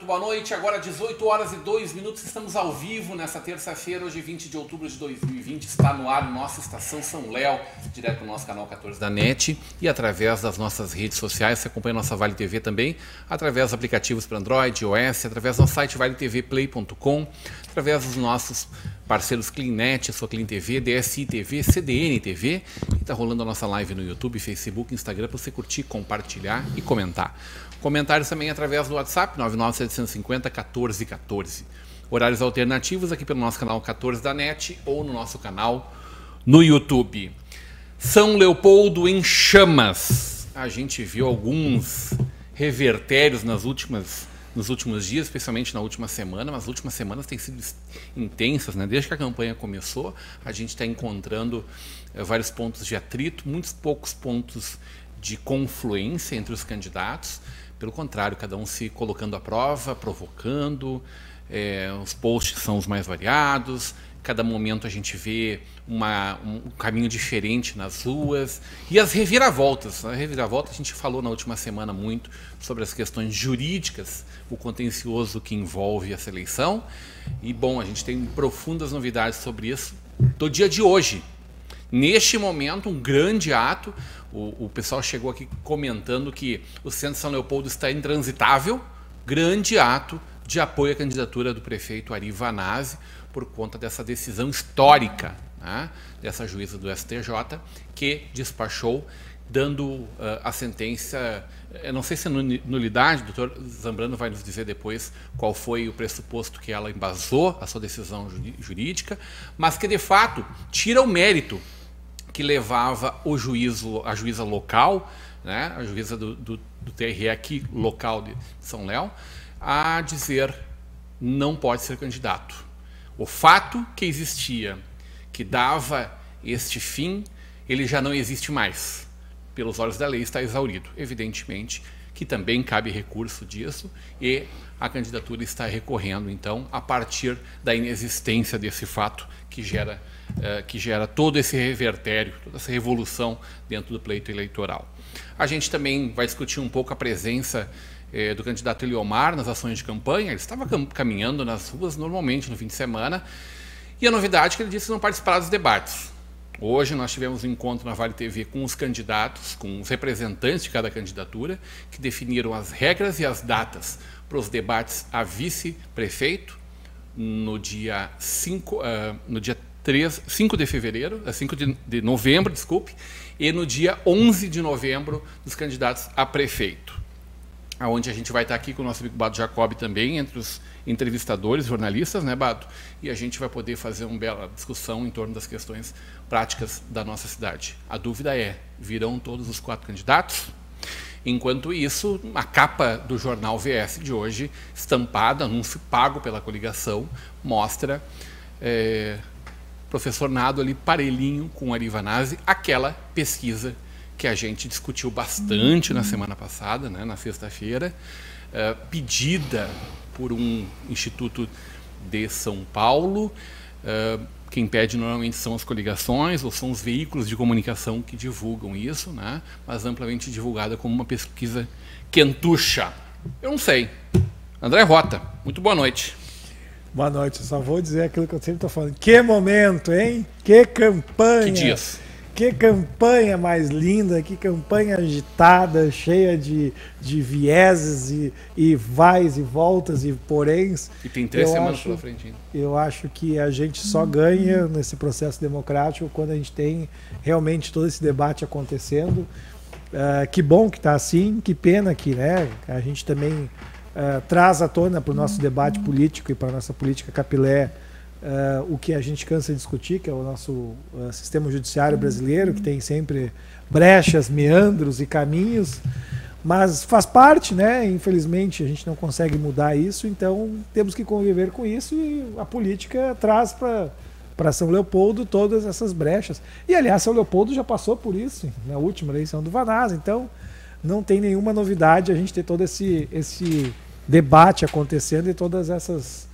Boa noite, agora 18 horas e 2 minutos, estamos ao vivo nessa terça-feira, hoje 20 de outubro de 2020, está no ar nossa Estação São Léo, direto no nosso canal 14 da NET e através das nossas redes sociais, você acompanha a nossa Vale TV também, através dos aplicativos para Android, iOS, através do nosso site valetvplay.com, através dos nossos parceiros CleanNet, sua Clean TV, DSI TV, CDN TV, e está rolando a nossa live no YouTube, Facebook, Instagram, para você curtir, compartilhar e comentar. Comentários também através do WhatsApp, 99750-1414. Horários alternativos aqui pelo nosso canal 14 da NET ou no nosso canal no YouTube. São Leopoldo em chamas. A gente viu alguns revertérios nos últimos dias, especialmente na última semana, mas as últimas semanas têm sido intensas, né? Desde que a campanha começou, a gente está encontrando vários pontos de atrito, muitos poucos pontos de confluência entre os candidatos. Pelo contrário, cada um se colocando à prova, provocando, os posts são os mais variados, cada momento a gente vê um caminho diferente nas ruas, e as reviravoltas. A reviravolta a gente falou na última semana muito sobre as questões jurídicas, o contencioso que envolve essa eleição, e bom, a gente tem profundas novidades sobre isso do dia de hoje. Neste momento, um grande ato, o pessoal chegou aqui comentando que o centro de São Leopoldo está intransitável, grande ato de apoio à candidatura do prefeito Ari Vanazzi, por conta dessa decisão histórica, né, dessa juíza do STJ, que despachou, dando a sentença, eu não sei se é nulidade, o doutor Zambrano vai nos dizer depois qual foi o pressuposto que ela embasou a sua decisão jurídica, mas que de fato tira o mérito que levava a juíza local, né, a juíza do TRE aqui, local de São Léo, a dizer não pode ser candidato. O fato que existia, que dava este fim, ele já não existe mais. Pelos olhos da lei está exaurido. Evidentemente que também cabe recurso disso e a candidatura está recorrendo, então, a partir da inexistência desse fato que gera todo esse revertério, toda essa revolução dentro do pleito eleitoral. A gente também vai discutir um pouco a presença do candidato Eliomar nas ações de campanha. Ele estava caminhando nas ruas normalmente no fim de semana, e a novidade é que ele disse que não participará dos debates. Hoje nós tivemos um encontro na Vale TV com os candidatos, com os representantes de cada candidatura, que definiram as regras e as datas para os debates a vice-prefeito no dia 5 de fevereiro, 5 de novembro, desculpe, e no dia 11 de novembro dos candidatos a prefeito, onde a gente vai estar aqui com o nosso amigo Bado Jacob também, entre os entrevistadores, jornalistas, né, Bado? E a gente vai poder fazer uma bela discussão em torno das questões práticas da nossa cidade. A dúvida é, virão todos os 4 candidatos? Enquanto isso, a capa do jornal VS de hoje, estampada, anúncio pago pela coligação, mostra professor Nado ali parelhinho com Ari Vanazzi, aquela pesquisa que a gente discutiu bastante na semana passada, né, na sexta-feira, pedida por um instituto de São Paulo. Quem pede normalmente são as coligações ou são os veículos de comunicação que divulgam isso, né, mas amplamente divulgada como uma pesquisa quentucha. Eu não sei. André Rota, muito boa noite. Boa noite, eu só vou dizer aquilo que eu sempre estou falando. Que momento, hein? Que campanha! Que dias! Que campanha mais linda, que campanha agitada, cheia de vieses e vais e voltas e poréns. E tem 3 semanas pela frente ainda. Eu acho que a gente só ganha nesse processo democrático quando a gente tem realmente todo esse debate acontecendo. Que bom que está assim, que pena que, né, a gente também traz à tona para o nosso debate político e para a nossa política capilé o que a gente cansa de discutir, que é o nosso sistema judiciário brasileiro, que tem sempre brechas, meandros e caminhos, mas faz parte, né? Infelizmente a gente não consegue mudar isso, então temos que conviver com isso, e a política traz para para São Leopoldo todas essas brechas. E, aliás, São Leopoldo já passou por isso na última eleição do Vanasa, então não tem nenhuma novidade a gente ter todo esse debate acontecendo e todas essas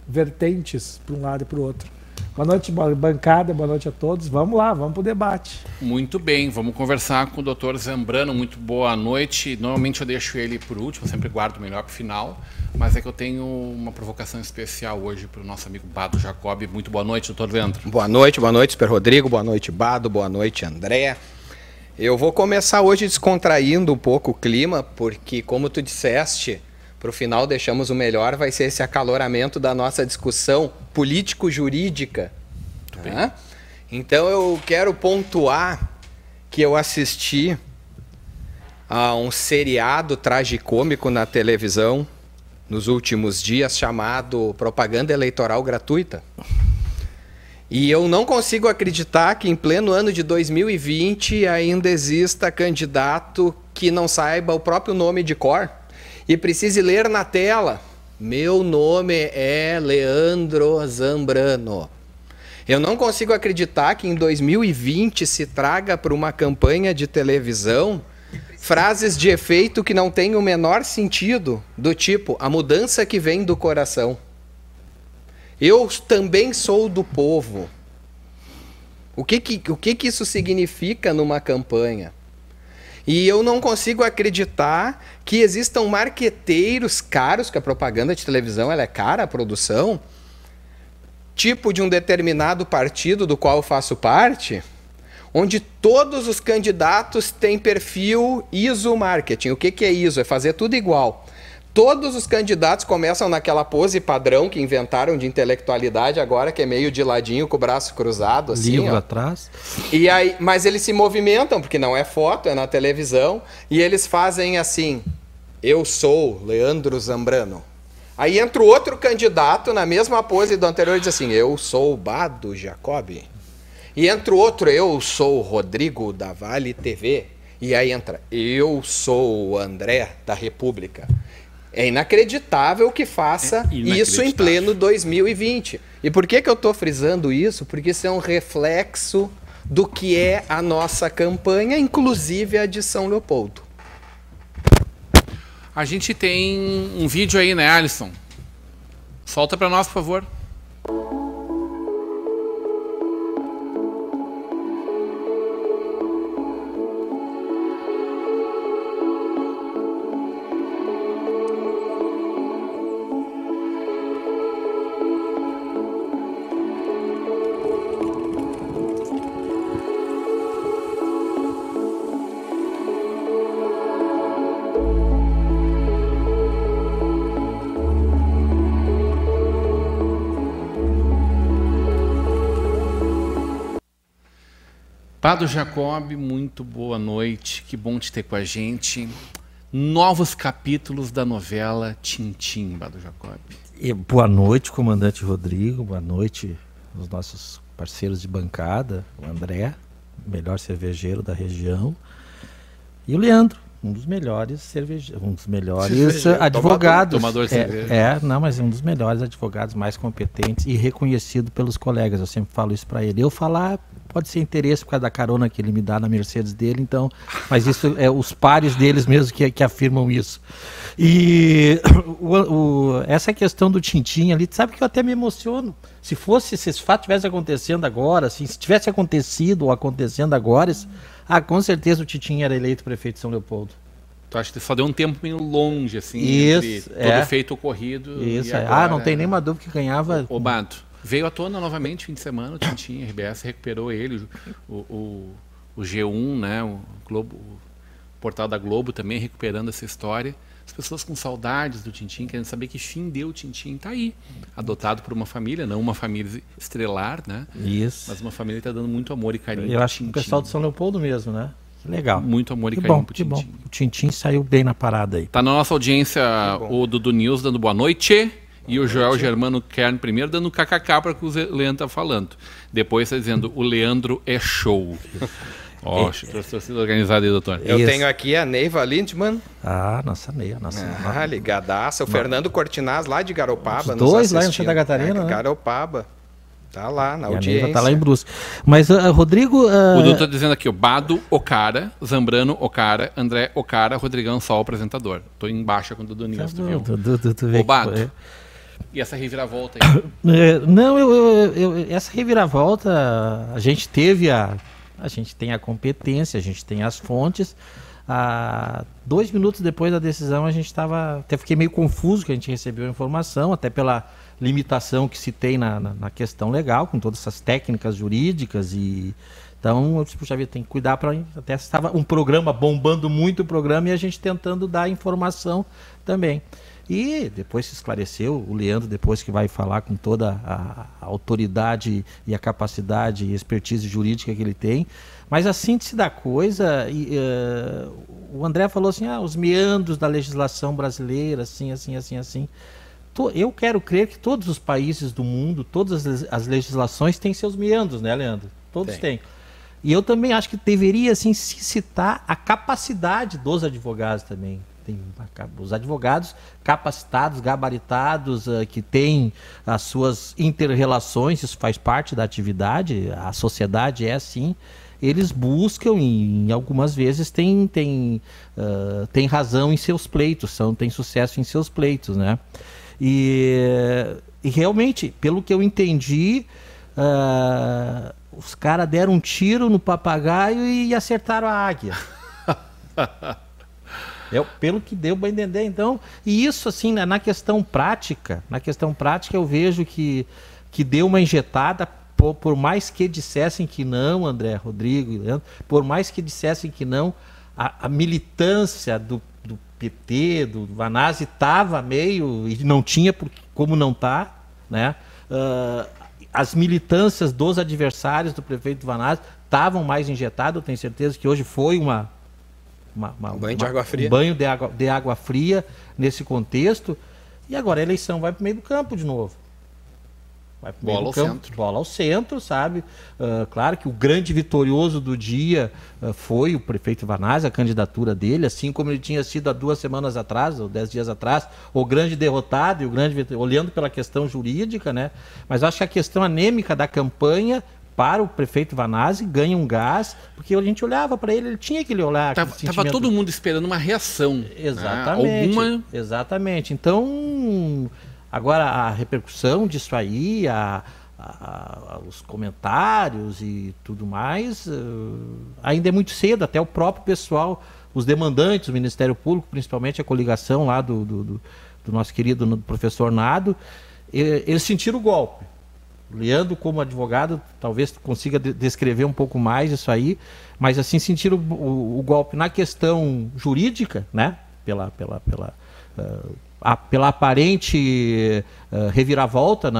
vertentes para um lado e para o outro. Boa noite, bancada, boa noite a todos. Vamos lá, vamos para o debate. Muito bem, vamos conversar com o Dr. Zambrano. Muito boa noite. Normalmente eu deixo ele por último, eu sempre guardo o melhor para o final, mas é que eu tenho uma provocação especial hoje para o nosso amigo Bado Jacob. Muito boa noite, Dr. Leandro. Boa noite, Super Rodrigo, boa noite, Bado, boa noite, André. Eu vou começar hoje descontraindo um pouco o clima, porque, como tu disseste, para o final deixamos o melhor, vai ser esse acaloramento da nossa discussão político-jurídica. Tá? Então eu quero pontuar que eu assisti a um seriado tragicômico na televisão nos últimos dias chamado Propaganda Eleitoral Gratuita. E eu não consigo acreditar que em pleno ano de 2020 ainda exista candidato que não saiba o próprio nome de cor e precise ler na tela: meu nome é Leandro Zambrano. Eu não consigo acreditar que em 2020 se traga para uma campanha de televisão frases de efeito que não têm o menor sentido, do tipo, a mudança que vem do coração. Eu também sou do povo. O que isso significa numa campanha? E eu não consigo acreditar que existam marqueteiros caros, que a propaganda de televisão ela é cara, a produção, tipo de um determinado partido do qual eu faço parte, onde todos os candidatos têm perfil ISO marketing. O que é ISO? É fazer tudo igual. Todos os candidatos começam naquela pose padrão que inventaram de intelectualidade agora, que é meio de ladinho com o braço cruzado, assim, livro atrás. E aí, mas eles se movimentam, porque não é foto, é na televisão, e eles fazem assim: eu sou Leandro Zambrano. Aí entra o outro candidato na mesma pose do anterior e diz assim: eu sou Bado Jacob. E entra o outro: eu sou Rodrigo da Vale TV. E aí entra: eu sou o André da República. É inacreditável que faça isso em pleno 2020. E por que eu estou frisando isso? Porque isso é um reflexo do que é a nossa campanha, inclusive a de São Leopoldo. A gente tem um vídeo aí, né, Alisson? Solta para nós, por favor. Bado Jacob, muito boa noite, que bom te ter com a gente. Novos capítulos da novela Tintim, Bado Jacob. E boa noite, comandante Rodrigo, boa noite aos nossos parceiros de bancada, o André, o melhor cervejeiro da região, e o Leandro, um dos melhores cervejeiros, um dos melhores advogados. Tomador de cerveja. Mas um dos melhores advogados, mais competentes e reconhecido pelos colegas. Eu sempre falo isso para ele. Eu falar pode ser interesse por causa da carona que ele me dá na Mercedes dele, então, mas isso é os pares deles mesmo que afirmam isso. E essa questão do Tintim ali, sabe que eu até me emociono. Se esse fato tivesse acontecendo agora, assim, se tivesse acontecido ou acontecendo agora, com certeza o Tintim era eleito prefeito de São Leopoldo. Tu acha que só deu um tempo meio longe, assim, isso, entre todo feito ocorrido. Isso, e agora, não tem nenhuma dúvida que ganhava. O Bado, veio à tona novamente fim de semana, o Tintim, a RBS recuperou ele, o G1, né, o Globo, o portal da Globo também recuperando essa história. As pessoas com saudades do Tintim, querendo saber que fim deu o Tintim, tá aí. Adotado por uma família, não uma família estrelar, né? Isso. Mas uma família que está dando muito amor e carinho. Eu acho que o pessoal de São Leopoldo mesmo, né? Legal. Muito amor e carinho pro Tintim. Bom. O Tintim saiu bem na parada aí. Tá na nossa audiência o Dudu News dando boa noite. E o Joel Germano Kern primeiro dando kkk para o que o Leandro tá falando. Depois está dizendo, o Leandro é show. Ó, torcida organizada aí, doutor. Eu tenho aqui a Neiva Lindman. Nossa Neiva. Ligadaça. O Fernando Cortinaz lá de Garopaba. Os dois lá em Santa Catarina, né? Garopaba. Tá lá na E a audiência. Neiva tá lá em Brusque. Mas, Rodrigo... O Dudu tá dizendo aqui, o Bado, Ocara, Zambrano, Ocara, André, Ocara, Rodrigão, só o apresentador. Tô em baixa com o Dudu News, tu viu? Tu vê O Bado. E essa reviravolta aí? Não, essa reviravolta, a gente tem a competência, a gente tem as fontes. 2 minutos depois da decisão, a gente até fiquei meio confuso que a gente recebeu a informação, até pela limitação que se tem na questão legal, com todas essas técnicas jurídicas. Então, eu disse, puxa vida, tem que cuidar para... Até estava um programa bombando muito o programa e a gente tentando dar informação também. E depois se esclareceu, o Leandro depois que vai falar com toda a autoridade e a capacidade e expertise jurídica que ele tem, mas a síntese da coisa, o André falou assim, os meandros da legislação brasileira, assim. Eu quero crer que todos os países do mundo, todas as legislações têm seus meandros, né, Leandro? Todos têm. E eu também acho que deveria assim, se citar a capacidade dos advogados também. Tem os advogados capacitados, gabaritados, que têm as suas inter-relações, isso faz parte da atividade, a sociedade é assim, eles buscam e algumas vezes tem razão em seus pleitos, tem sucesso em seus pleitos, né? E realmente, pelo que eu entendi, os caras deram um tiro no papagaio e acertaram a águia. Pelo que deu para entender, então, e isso assim, na questão prática eu vejo que deu uma injetada, por mais que dissessem que não, André, Rodrigo e Leandro, por mais que dissessem que não, a militância do PT, do Vanazzi estava meio, e não tinha como não tá, né? As militâncias dos adversários do prefeito Vanazzi estavam mais injetadas, eu tenho certeza que hoje foi um banho de água fria. Um banho de água fria nesse contexto. E agora a eleição vai para o meio do campo de novo. Vai pro meio do campo, centro. Bola ao centro, sabe? Claro que o grande vitorioso do dia foi o prefeito Vanazzi, a candidatura dele, assim como ele tinha sido há 2 semanas atrás, ou 10 dias atrás, o grande derrotado e o grande olhando pela questão jurídica, né? Mas eu acho que a questão anêmica da campanha para o prefeito Vanazzi ganha um gás, porque a gente olhava para ele tinha que olhar. Tava todo mundo esperando uma reação. Exatamente. Né? Exatamente. Então, agora a repercussão disso aí, os comentários e tudo mais, ainda é muito cedo, até o próprio pessoal, os demandantes, o Ministério Público, principalmente a coligação lá do nosso querido professor Nado, eles sentiram o golpe. Leandro, como advogado, talvez consiga descrever um pouco mais isso aí, mas assim, sentiram o golpe na questão jurídica, né? Pela aparente reviravolta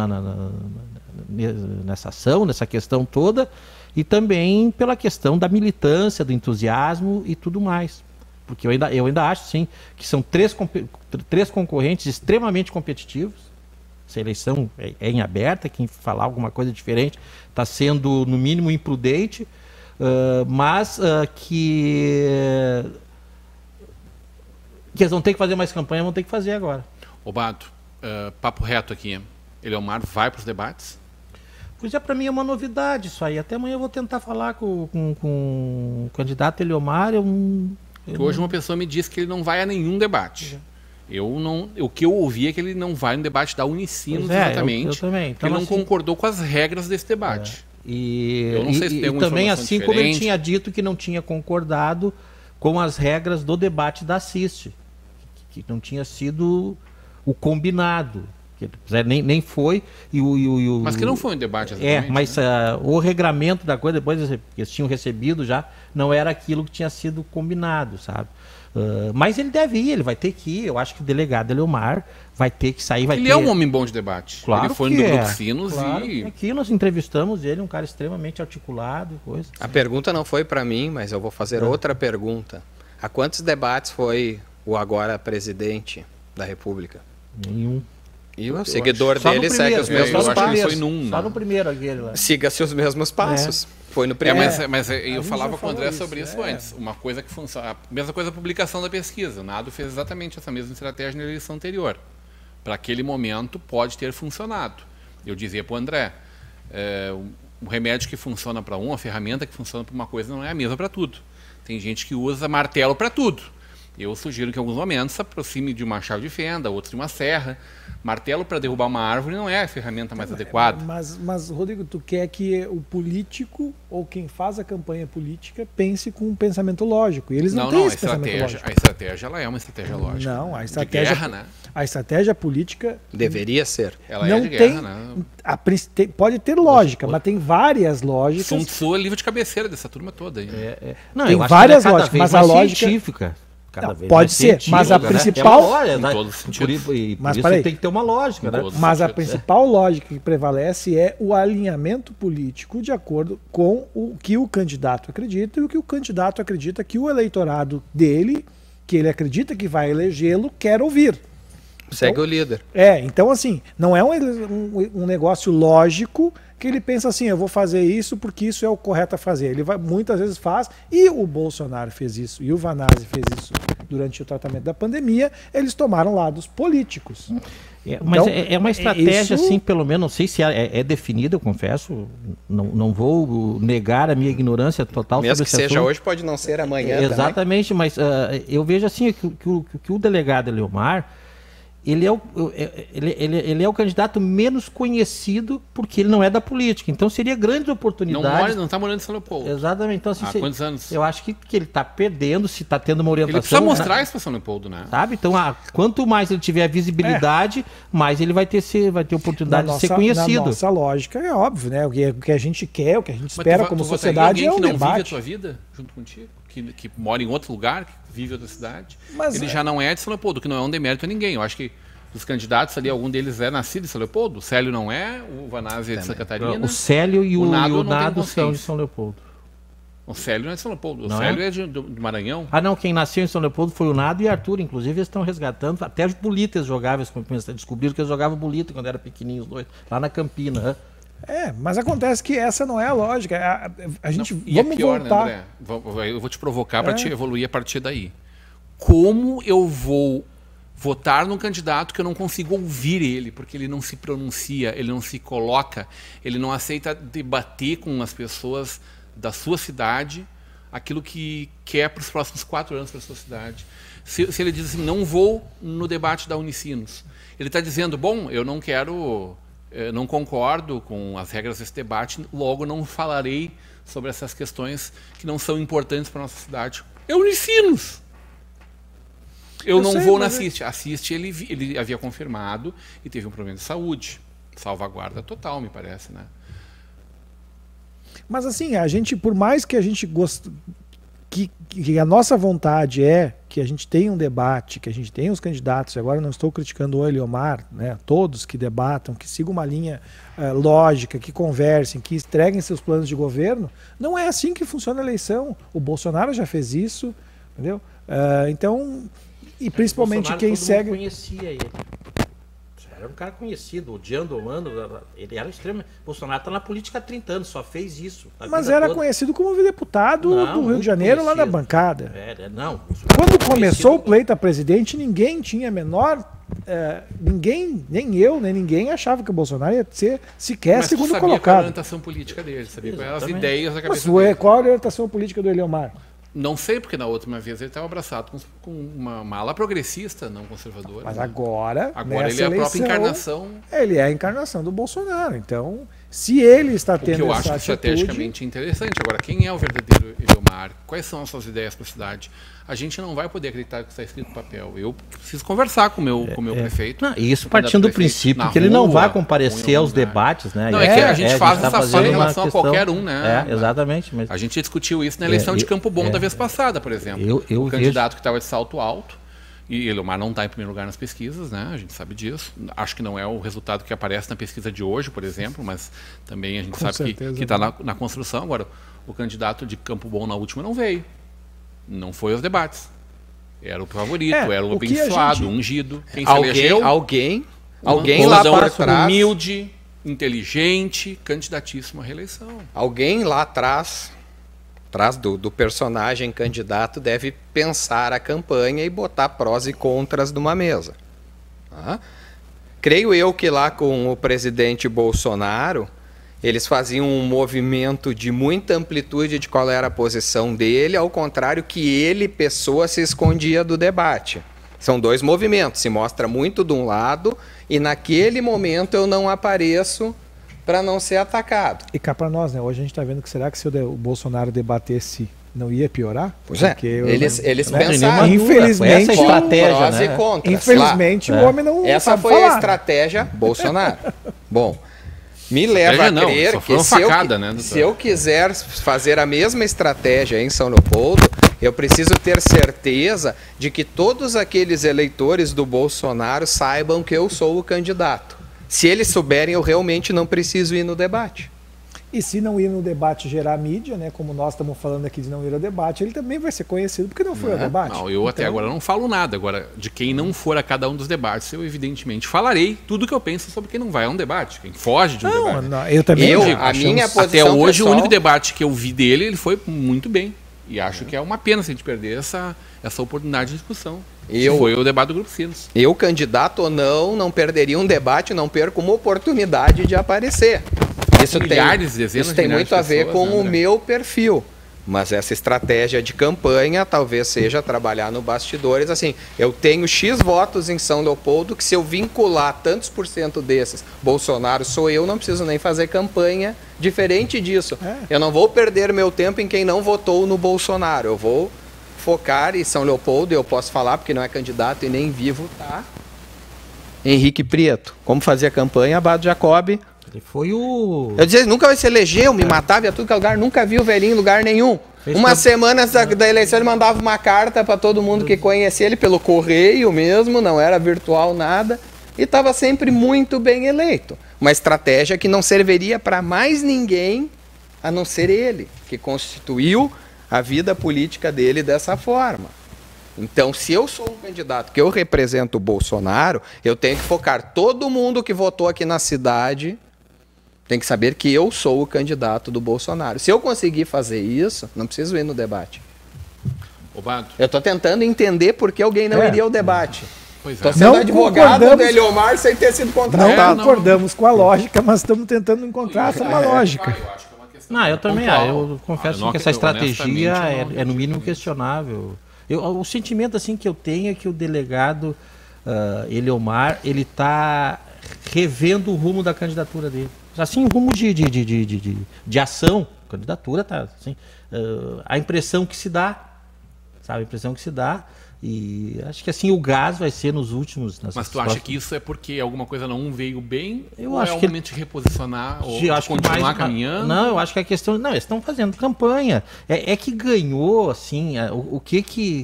nessa ação, nessa questão toda, e também pela questão da militância, do entusiasmo e tudo mais. Porque eu ainda acho, sim, que são três concorrentes extremamente competitivos. Essa eleição é em aberta, quem falar alguma coisa diferente está sendo, no mínimo, imprudente, mas que eles vão ter que fazer mais campanha, vão ter que fazer agora. Ô Bado, papo reto aqui, Eliomar vai para os debates? Pois para mim é uma novidade isso aí. Até amanhã eu vou tentar falar com o candidato Eliomar. Hoje uma pessoa me disse que ele não vai a nenhum debate. O que eu ouvi é que ele não vai no debate da Unicinos, exatamente. Eu também. Então, ele não concordou com as regras desse debate. Eu não sei se tem alguma também, assim diferente. Como ele tinha dito que não tinha concordado com as regras do debate da CIST, que não tinha sido o combinado. Nem foi. Mas que não foi um debate exatamente. Mas o regramento da coisa, depois que eles tinham recebido já, não era aquilo que tinha sido combinado, sabe? Mas ele deve ir, ele vai ter que ir. Eu acho que o delegado Eliomar vai ter que sair. Ele é um homem bom de debate. Claro, ele foi no Grupo Sinos e... Aqui nós entrevistamos ele, um cara extremamente articulado. Coisa. A pergunta não foi para mim, mas eu vou fazer outra pergunta. A quantos debates foi o agora presidente da República? Nenhum. E o seguidor dele segue os mesmos passos. Foi num, só no primeiro aquele lá. Siga-se os mesmos passos. Foi no primeiro. Mas eu falava com o André sobre isso antes. Uma coisa que funciona. A mesma coisa a publicação da pesquisa. O Nado fez exatamente essa mesma estratégia na eleição anterior. Para aquele momento pode ter funcionado. Eu dizia para o André, um remédio que funciona para a ferramenta que funciona para uma coisa não é a mesma para tudo. Tem gente que usa martelo para tudo. Eu sugiro que em alguns momentos se aproxime de uma chave de fenda, outros de uma serra. Martelo para derrubar uma árvore não é a ferramenta mais adequada. Mas, Rodrigo, tu quer que o político ou quem faz a campanha política pense com um pensamento lógico. E eles não têm esse pensamento lógico. A estratégia ela é uma estratégia lógica. Não, a estratégia, de guerra, né? A estratégia política... Deveria ser. Ela não é de tem, guerra, né? Pode ter lógica, mas tem várias lógicas. Sun Tzu é livro de cabeceira dessa turma toda aí. Não, tem eu acho várias que ela é lógicas, cada mas vez a mais lógica... científica. Cada Não, vez pode mais ser, científica, mas a né? principal... Em todos os sentidos. Por Mas isso peraí. tem que ter uma lógica, né? Todos. Mas a principal lógica que prevalece é o alinhamento político de acordo com o que o candidato acredita e o que o candidato acredita que o eleitorado dele, que ele acredita que vai elegê-lo, quer ouvir. Segue o líder. Então assim, não é um negócio lógico que ele pensa assim, eu vou fazer isso porque isso é o correto a fazer. Ele muitas vezes faz, e o Bolsonaro fez isso, e o Vanazzi fez isso durante o tratamento da pandemia, eles tomaram lados políticos. Mas Então, é uma estratégia, isso... assim, pelo menos, não sei se é definida, eu confesso, não vou negar a minha ignorância total Mesmo sobre que esse seja assunto. hoje, pode não ser amanhã Exatamente, mas eu vejo assim que o delegado Eliomar, ele é o candidato menos conhecido porque ele não é da política. Então seria grande oportunidade. Não está morando em São Leopoldo. Exatamente. Então, assim, Há quantos anos? Eu acho que ele está perdendo, se está tendo uma orientação. Ele precisa mostrar isso para São Leopoldo, né? Sabe? Então, quanto mais ele tiver visibilidade, mais ele vai ter oportunidade de ser conhecido. Na nossa lógica é óbvio, né? O que a gente quer, o que a gente espera como sociedade é um alguém que não debate. vive a tua vida junto contigo, que mora em outro lugar, que vive em outra cidade. Mas ele já não é de São Leopoldo, que não é um demérito a ninguém. Eu acho que os candidatos ali, algum deles é nascido em São Leopoldo. O Célio não é, o Vanazzi é de Santa Catarina. O Célio e o Nado não são de São Leopoldo. O Célio não é de São Leopoldo. Não O Célio é de Maranhão. Ah, não. Quem nasceu em São Leopoldo foi o Nado e o Arthur. Inclusive, eles estão resgatando. Até os bolitas jogavam. Descobriram que eles jogavam bolita quando eram pequenininhos, os dois. Lá na Campina. Né? Mas acontece que essa não é a lógica. A gente vamos é pior, voltar. né, André? Eu vou te provocar para te evoluir a partir daí. Como eu vou votar num candidato que eu não consigo ouvir ele, porque ele não se pronuncia, ele não se coloca, ele não aceita debater com as pessoas da sua cidade aquilo que quer para os próximos 4 anos para a sua cidade. Se ele diz assim, não vou no debate da Unicinos, ele está dizendo, bom, eu não quero, não concordo com as regras desse debate, logo não falarei sobre essas questões que não são importantes para a nossa cidade. É Unicinos! Eu não vou na Assiste. Assiste ele havia confirmado e teve um problema de saúde. Salvaguarda total, me parece, né? Mas assim, a gente, por mais que a gente goste, que a nossa vontade é que a gente tenha um debate, que a gente tenha os candidatos, e agora não estou criticando o Eliomar, né? Todos que debatam, que sigam uma linha lógica, que conversem, que entreguem seus planos de governo, não é assim que funciona a eleição. O Bolsonaro já fez isso, entendeu? Então... E principalmente quem segue. Mundo conhecia ele. Era um cara conhecido, odiando, amando. Ele era extremo. Bolsonaro está na política há 30 anos, só fez isso. Mas era conhecido como deputado do Rio de Janeiro, lá na bancada. Quando começou o pleito a presidente, ninguém tinha a menor. Ninguém, nem eu, nem ninguém achava que o Bolsonaro ia ser sequer segundo colocado. Sabia qual era a orientação política dele, sabia qual eram as ideias da cabeça dele. Qual a orientação política do Eliomar? Não sei, porque na última vez ele estava abraçado com uma ala progressista, não conservadora. Mas agora ele é a própria encarnação. Ele é a encarnação do Bolsonaro. Então, se ele está tendo essa atitude... O que eu acho estrategicamente interessante. Agora, quem é o verdadeiro Eliomar? Quais são as suas ideias para a cidade? A gente não vai poder acreditar que está escrito no papel. Eu preciso conversar com o meu prefeito. Não, isso partindo do princípio que ele não vai comparecer aos debates, né? Não, é que a gente faz essa fala em relação a qualquer um, né? Exatamente. Mas... A gente discutiu isso na eleição de Campo Bom da vez passada, por exemplo. O candidato que estava de salto alto, e Eliomar não está em primeiro lugar nas pesquisas, né? A gente sabe disso. Acho que não é o resultado que aparece na pesquisa de hoje, por exemplo, mas também a gente sabe que está na construção. Agora, o candidato de Campo Bom na última não veio. Não foi aos debates. Era o favorito, era o abençoado, ungido. Quem se elegeu? Alguém lá para trás. Humilde, inteligente, candidatíssimo à reeleição. Alguém lá atrás do personagem candidato deve pensar a campanha e botar prós e contras numa mesa. Creio eu que lá com o presidente Bolsonaro, Eles faziam um movimento de muita amplitude de qual era a posição dele, ao contrário que ele, pessoa, se escondia do debate. São dois movimentos, se mostra muito de um lado e naquele momento eu não apareço para não ser atacado. E cá para nós, né? Hoje a gente está vendo que será que se o Bolsonaro debatesse não ia piorar? Pois é, Porque eles né? pensaram. Infelizmente, essa estratégia, prós né? e contras. Infelizmente o homem não Essa sabe foi falar. a estratégia Bolsonaro. Bom, me leva a não, crer só que foi uma facada, né, doutor? se eu quiser fazer a mesma estratégia em São Leopoldo, eu preciso ter certeza de que todos aqueles eleitores do Bolsonaro saibam que eu sou o candidato. Se eles souberem, eu realmente não preciso ir no debate. E se não ir no debate gerar mídia, né? Como nós estamos falando aqui de não ir ao debate, ele também vai ser conhecido porque não foi ao debate. Não, eu até agora não falo nada. Agora, de quem não for a cada um dos debates, eu evidentemente falarei tudo o que eu penso sobre quem não vai a um debate, quem foge de um debate. Não, eu também Eu, digo, a minha posição Até hoje, pessoal, o único debate que eu vi dele, ele foi muito bem. E acho que é uma pena se a gente perder essa oportunidade de discussão. Que foi o debate do Grupo Sinos. eu, candidato ou não perderia um debate, não perco uma oportunidade de aparecer. Isso Milhares, dezenas isso de tem milhares muito de a ver pessoas, com né, o André? meu perfil. Mas essa estratégia de campanha talvez seja trabalhar no bastidores. Assim, eu tenho X votos em São Leopoldo que se eu vincular tantos por cento desses, Bolsonaro sou eu, não preciso nem fazer campanha diferente disso. Eu não vou perder meu tempo em quem não votou no Bolsonaro. Eu vou focar em São Leopoldo, eu posso falar porque não é candidato e nem vivo, tá? Henrique Prieto. Como fazia campanha, Abado Jacob. Ele foi o... Eu dizia, nunca vai se eleger, eu me matava, ia tudo que é lugar, nunca vi o velhinho em lugar nenhum. Fez Umas semanas da eleição ele mandava uma carta para todo mundo que conhecia ele pelo correio mesmo, não era virtual nada, e estava sempre muito bem eleito. Uma estratégia que não serviria para mais ninguém a não ser ele, que constituiu a vida política dele dessa forma. Então, se eu sou um candidato que eu represento o Bolsonaro, eu tenho que focar todo mundo que votou aqui na cidade, tem que saber que eu sou o candidato do Bolsonaro. Se eu conseguir fazer isso, não preciso ir no debate. Obado, Eu estou tentando entender por que alguém não iria ao debate. pois Estou é. sendo Não advogado do concordamos. Eliomar sem ter sido não contratado. concordamos com a lógica, mas estamos tentando encontrar uma lógica. Eu acho que é uma questão Não, eu também, pontual. eu confesso Eu não que essa acredito, estratégia honestamente, eu não é no mínimo acredito nisso. questionável. O sentimento assim que eu tenho é que o delegado Eliomar, ele está revendo o rumo da candidatura dele. Assim, o rumo de ação, candidatura tá assim, a impressão que se dá, sabe, a impressão que se dá, e acho que assim o gás vai ser nos últimos... Mas tu acha que isso é porque alguma coisa não veio bem? Eu ou acho é o que- momento de reposicionar ou de acho que continuar mais- caminhando? Não, eu acho que a questão... Não, eles estão fazendo campanha. É que ganhou, assim, o que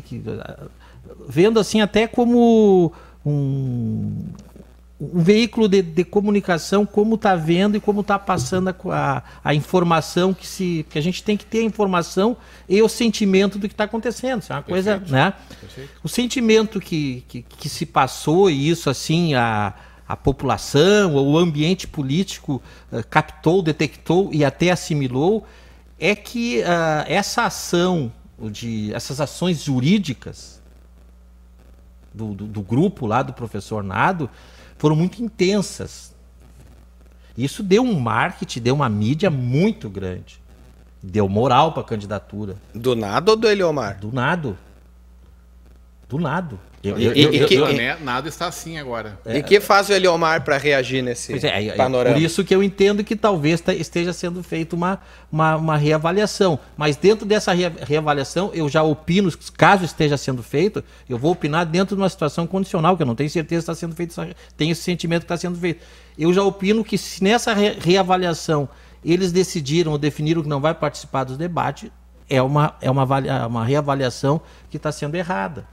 vendo assim até como um veículo de comunicação, como está vendo e como está passando a informação que a gente tem que ter a informação e o sentimento do que está acontecendo. Isso é uma coisa, Perfeito. né? Perfeito. O sentimento que se passou, e isso assim, a população, ou o ambiente político captou, detectou e até assimilou, é que essa ação, essas ações jurídicas do grupo lá do professor Nado foram muito intensas. Isso deu um marketing, deu uma mídia muito grande. Deu moral para a candidatura. Do Nado ou do Eliomar? Do Nado. Do Nado. Nada está assim agora. E que faz o Eliomar para reagir nesse Pois é panorama? por isso que eu entendo que talvez esteja sendo feita uma reavaliação. Mas dentro dessa reavaliação, eu já opino, caso esteja sendo feito, eu vou opinar dentro de uma situação condicional, que eu não tenho certeza se está sendo feito, tenho esse sentimento que está sendo feito. Eu já opino que se nessa reavaliação eles decidiram ou definiram que não vai participar dos debates, é uma reavaliação que está sendo errada.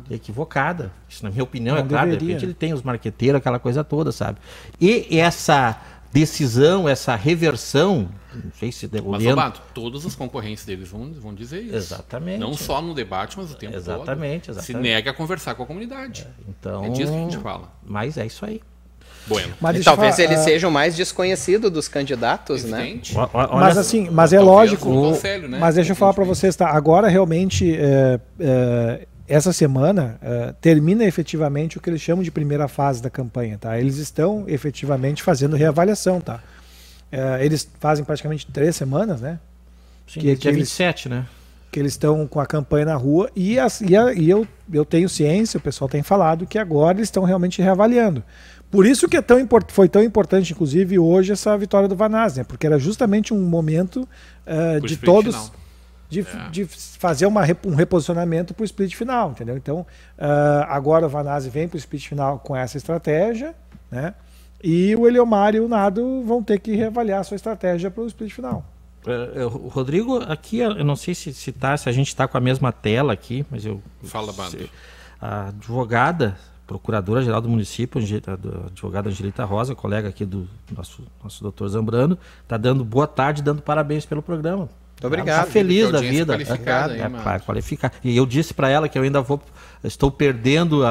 Equivocada. Isso, na minha opinião, Não é claro. De deveria. repente ele tem os marqueteiros, aquela coisa toda, sabe? E essa decisão, essa reversão, não sei se Mas, olhando... Robato, todos os concorrentes deles vão dizer isso. Exatamente. Não só no debate, mas o tempo Exatamente, todo. Se exatamente. nega a conversar com a comunidade. Então, É disso que a gente fala. Mas é isso aí. Bueno. Mas E deixa eu talvez falar, ele seja o mais desconhecido dos candidatos, né? Evidente. Mas assim, mas é Talvez lógico. o Conselho, né? Mas deixa eu falar para vocês, tá? Agora realmente essa semana termina efetivamente o que eles chamam de primeira fase da campanha, tá? Eles estão efetivamente fazendo reavaliação, tá? Eles fazem praticamente 3 semanas, né? Sim, dia 27, né? Que eles estão com a campanha na rua e eu tenho ciência, o pessoal tem falado que agora eles estão realmente reavaliando. Por isso que foi tão importante, inclusive, hoje essa vitória do Vanazzi, né? Porque era justamente um momento de todos de fazer um reposicionamento para o split final, entendeu? Então, agora o Vanazzi vem para o split final com essa estratégia, né? E o Eliomar e o Nado vão ter que reavaliar a sua estratégia para o split final. Rodrigo, aqui eu não sei se a gente está com a mesma tela aqui, mas Fala, Bado. A advogada, procuradora-geral do município, a advogada Angelita Rosa, colega aqui do nosso doutor Zambrano, está dando boa tarde, dando parabéns pelo programa. Muito obrigado. Está feliz da vida. Qualificada, qualificar. E eu disse para ela que eu ainda estou perdendo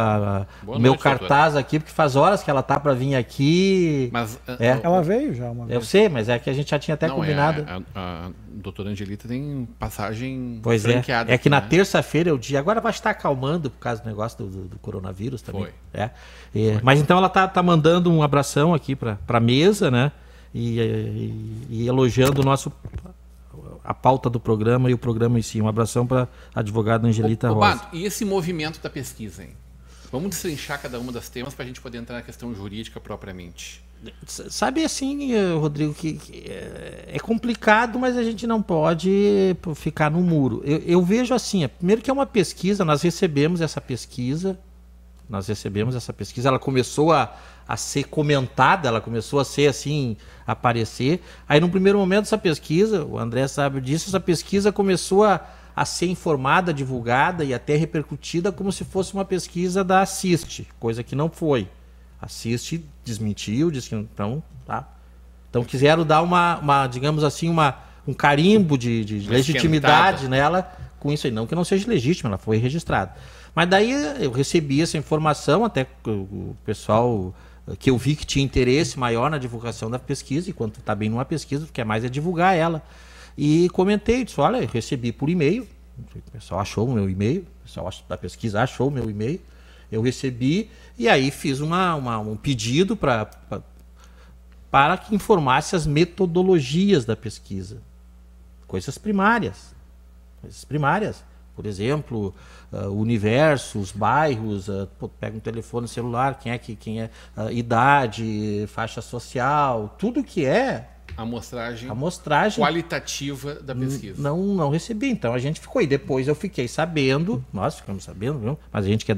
o meu cartaz aqui, porque faz horas que ela tá para vir aqui. Mas ela veio já uma vez. Eu sei, mas é que a gente já tinha até combinado. A doutora Angelita tem passagem franqueada. É que na terça-feira eu disse, agora vai estar acalmando por causa do negócio do coronavírus também. Foi. Mas então ela tá mandando um abração aqui para a mesa, né? E elogiando a pauta do programa e o programa em si. Um abração para a advogada Angelita Rosa. Bato, e esse movimento da pesquisa, hein? Vamos destrinchar cada uma das temas para a gente poder entrar na questão jurídica propriamente. Sabe assim, Rodrigo, que é complicado, mas a gente não pode ficar no muro. Eu vejo assim, primeiro que é uma pesquisa, nós recebemos essa pesquisa, ela começou a ser comentada, ela começou a ser assim, aparecer. Aí no primeiro momento essa pesquisa, o André sabe disso, essa pesquisa começou a ser informada, divulgada e até repercutida como se fosse uma pesquisa da Assist, coisa que não foi. A Assist desmentiu, disse que não, tá. Então quiseram dar digamos assim, um carimbo de legitimidade nela com isso aí. Não que não seja legítima, ela foi registrada. Mas daí eu recebi essa informação, até o pessoal que eu vi que tinha interesse maior na divulgação da pesquisa, enquanto está bem numa pesquisa, o que é mais é divulgar ela. E comentei, disse, olha, eu recebi por e-mail, o pessoal achou o meu e-mail, o pessoal da pesquisa achou o meu e-mail, eu recebi e aí fiz um pedido para que informasse as metodologias da pesquisa, coisas primárias. Por exemplo, o universo, os bairros, pega um telefone celular, quem é, idade, faixa social, tudo que é a amostragem qualitativa da pesquisa. Não recebi, então a gente ficou. E depois eu fiquei sabendo, nós ficamos sabendo, viu? Mas a gente que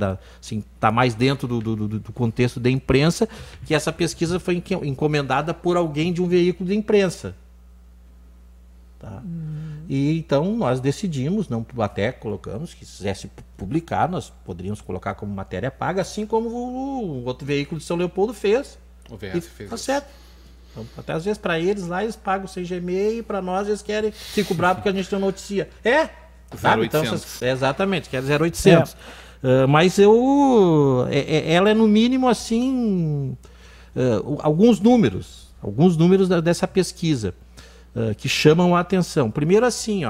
tá mais dentro do contexto da imprensa, que essa pesquisa foi encomendada por alguém de um veículo de imprensa. Tá? E então nós decidimos, até colocamos que se quisesse publicar, nós poderíamos colocar como matéria paga, assim como o outro veículo de São Leopoldo fez. O VS fez. Tá certo. Então, até às vezes para eles lá eles pagam sem Gmail e para nós eles querem se cobrar porque a gente não noticia. 0800. Então, exatamente, quer 0800. Mas ela é no mínimo assim alguns números dessa pesquisa. Que chamam a atenção. Primeiro assim,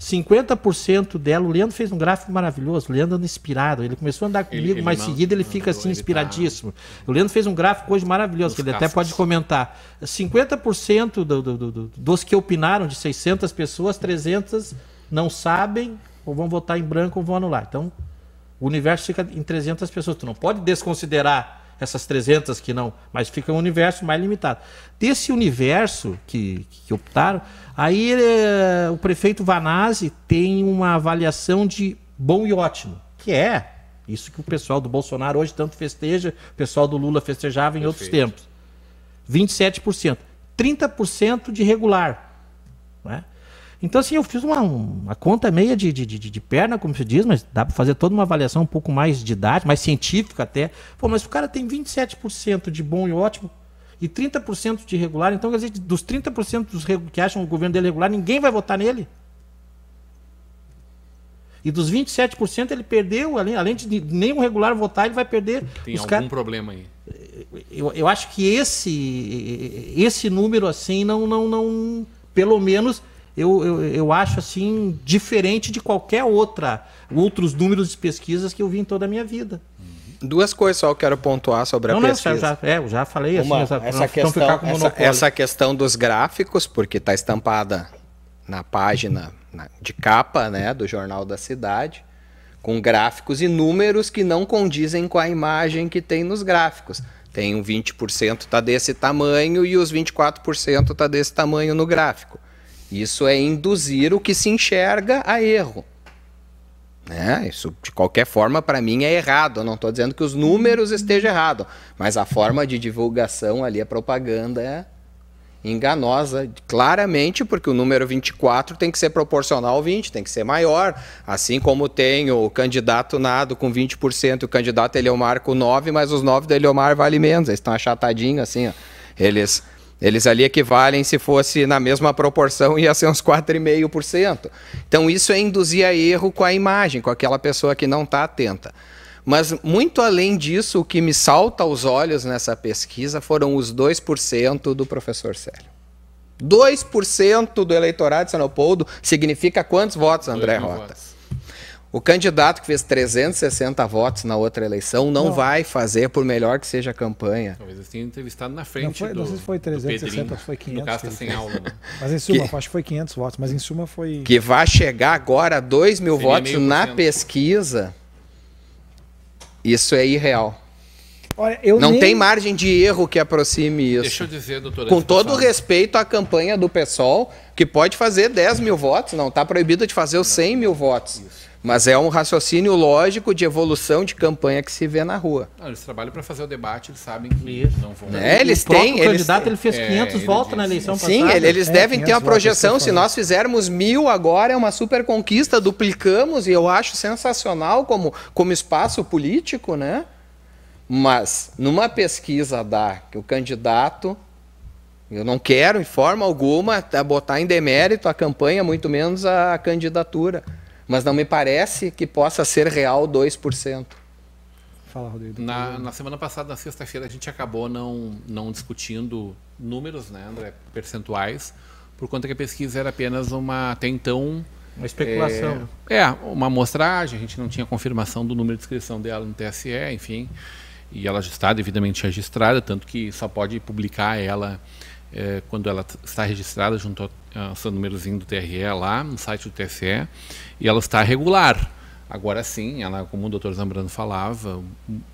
50% dela, o Leandro fez um gráfico maravilhoso, o Leandro anda inspirado, ele começou a andar comigo, mas seguida ele fica assim inspiradíssimo. O Leandro fez um gráfico hoje maravilhoso, que ele até pode comentar. 50% dos que opinaram, de 600 pessoas, 300 não sabem, ou vão votar em branco ou vão anular. Então, o universo fica em 300 pessoas. Tu não pode desconsiderar essas 300 que não, mas fica um universo mais limitado. Desse universo que optaram, aí o prefeito Vanazzi tem uma avaliação de bom e ótimo, que é isso que o pessoal do Bolsonaro hoje tanto festeja, o pessoal do Lula festejava em outros tempos. 27%. 30% de regular. Não é? Então, assim, eu fiz uma conta meia de perna, como se diz, mas dá para fazer toda uma avaliação um pouco mais didática, mais científica até. Pô, mas o cara tem 27% de bom e ótimo e 30% de regular, então, quer dizer, dos 30% que acham o governo dele regular, ninguém vai votar nele. E dos 27% ele perdeu, além de nenhum regular votar, ele vai perder. Tem algum problema aí. Eu acho que esse número, assim, não pelo menos... Eu acho assim diferente de qualquer outros números de pesquisas que eu vi em toda a minha vida. Duas coisas só eu quero pontuar sobre a pesquisa. Eu já falei assim, essa questão dos gráficos, porque está estampada na página de capa, né, do Jornal da Cidade, com gráficos e números que não condizem com a imagem que tem nos gráficos. Tem um 20% está desse tamanho e os 24% está desse tamanho no gráfico. Isso é induzir o que se enxerga a erro. Isso, de qualquer forma, para mim é errado. Eu não estou dizendo que os números estejam errados, mas a forma de divulgação ali, a propaganda é enganosa, claramente, porque o número 24 tem que ser proporcional ao 20, tem que ser maior. Assim como tem o candidato Nado com 20% e o candidato Eliomar com 9%, mas os 9% do Eliomar valem menos. Eles estão achatadinhos assim, ó. Eles ali equivalem, se fosse na mesma proporção, ia ser uns 4,5%. Então isso é induzir a erro com a imagem, com aquela pessoa que não está atenta. Mas muito além disso, o que me salta aos olhos nessa pesquisa foram os 2% do professor Célio. 2% do eleitorado de São Leopoldo significa quantos votos, André Rota? O candidato que fez 360 votos na outra eleição não vai fazer, por melhor que seja a campanha. Talvez eles tenham entrevistado na frente não sei se foi 360 ou foi 500. No caso, está sem aula, né? Mas em suma, acho que foi 500 votos, mas em suma foi... Que vai chegar agora a 2 mil votos na pesquisa, isso é irreal. Olha, não tem margem de erro que aproxime isso. Deixa eu dizer, doutora... Com todo o respeito à campanha do PSOL, que pode fazer 10 mil votos, não está proibido de fazer os 100 mil votos. Isso. Mas é um raciocínio lógico de evolução de campanha que se vê na rua. Eles trabalham para fazer o debate, eles sabem que não vão... Eles têm... O candidato ele fez 500 votos na eleição passada. Sim, eles devem ter uma projeção. Se nós fizermos 1.000 agora, é uma super conquista, duplicamos, e eu acho sensacional como espaço político, né? Mas, numa pesquisa que o candidato... Eu não quero, em forma alguma, botar em demérito a campanha, muito menos a candidatura. Mas não me parece que possa ser real 2%. Fala, Rodrigo. Na semana passada, na sexta-feira, a gente acabou não discutindo números, né, André, percentuais, por conta que a pesquisa era apenas até então... Uma especulação. Uma amostragem, a gente não tinha confirmação do número de inscrição dela no TSE, enfim, e ela já está devidamente registrada, tanto que só pode publicar ela quando ela está registrada junto ao seu númerozinho do TRE lá no site do TSE, e ela está regular. Agora sim, ela, como o doutor Zambrano falava, o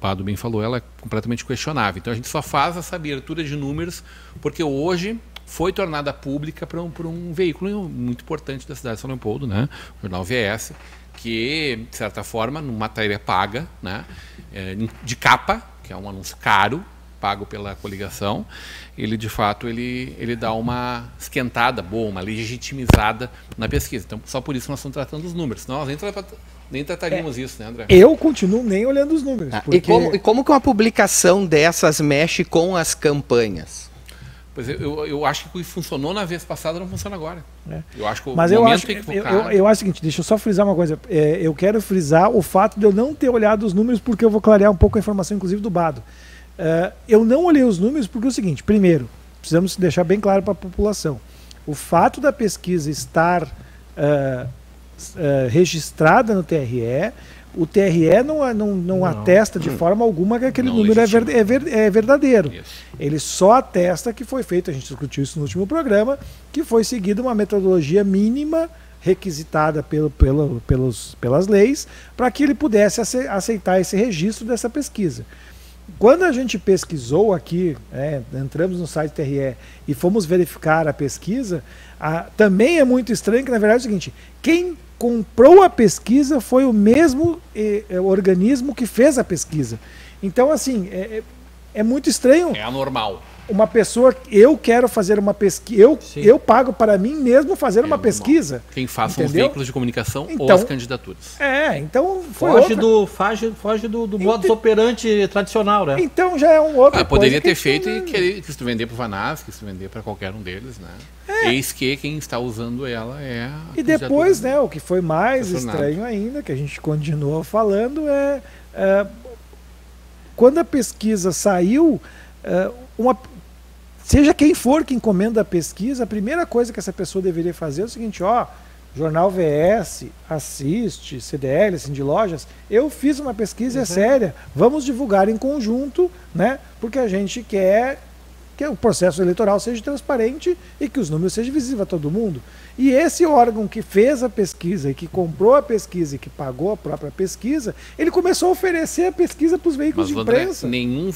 Pado bem falou, ela é completamente questionável. Então a gente só faz essa abertura de números porque hoje foi tornada pública por um veículo muito importante da cidade de São Leopoldo, né? O jornal VS, que, de certa forma, numa matéria paga, né? De capa, que é um anúncio caro, pago pela coligação, ele de fato ele dá uma esquentada boa, uma legitimizada na pesquisa. Então, só por isso nós estamos tratando os números. Senão nós nem trataríamos isso, né, André? Eu continuo nem olhando os números. Porque... E como que uma publicação dessas mexe com as campanhas? Pois eu acho que o que funcionou na vez passada não funciona agora. Eu acho que o Mas momento é equivocado. eu acho o seguinte, deixa eu só frisar uma coisa. Eu quero frisar o fato de eu não ter olhado os números, porque eu vou clarear um pouco a informação, inclusive, do Bado. Eu não olhei os números porque é o seguinte: primeiro, precisamos deixar bem claro para a população, o fato da pesquisa estar registrada no TRE, o TRE não atesta de forma alguma que aquele número é verdadeiro. Isso. Ele só atesta que foi feito, a gente discutiu isso no último programa, que foi seguida uma metodologia mínima requisitada pelas leis para que ele pudesse aceitar esse registro dessa pesquisa. Quando a gente pesquisou aqui, entramos no site TRE e fomos verificar a pesquisa, também é muito estranho que, na verdade, é o seguinte: quem comprou a pesquisa foi o mesmo organismo que fez a pesquisa. Então, assim, é muito estranho. É anormal. Uma pessoa, eu quero fazer uma pesquisa, eu pago para mim mesmo fazer uma pesquisa. Quem faz são os veículos de comunicação ou as candidaturas. Então foge do modus operandi tradicional, né? Então já é um outro. Poderia ter feito e quis vender para o Vanaz, quis vender para qualquer um deles, né? Eis que quem está usando ela é a E depois, né, o que foi mais estranho ainda, que a gente continuou falando, quando a pesquisa saiu, seja quem for que encomenda a pesquisa, a primeira coisa que essa pessoa deveria fazer é o seguinte: Jornal VS, Assiste, CDL, Cindy Lojas, eu fiz uma pesquisa séria, vamos divulgar em conjunto, né? Porque a gente quer que o processo eleitoral seja transparente e que os números sejam visíveis a todo mundo. E esse órgão que fez a pesquisa e que comprou a pesquisa e que pagou a própria pesquisa, ele começou a oferecer a pesquisa para os veículos de imprensa. Nenhum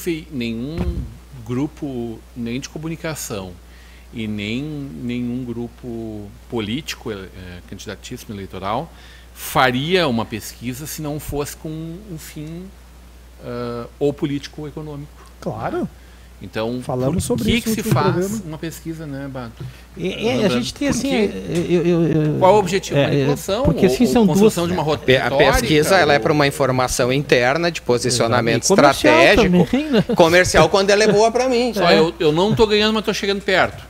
grupo, nem de comunicação e nenhum grupo político, candidatíssimo eleitoral, faria uma pesquisa se não fosse com um fim ou político ou econômico. Claro. Então, falamos sobre isso que se faz uma pesquisa, né, Bato? A gente tem assim... Qual é o objetivo? Manipulação? Porque assim são construção de uma retórica? A pesquisa ela é para uma informação interna de posicionamento estratégico. Também, né? Comercial quando ela é boa para mim. Só eu não estou ganhando, mas estou chegando perto.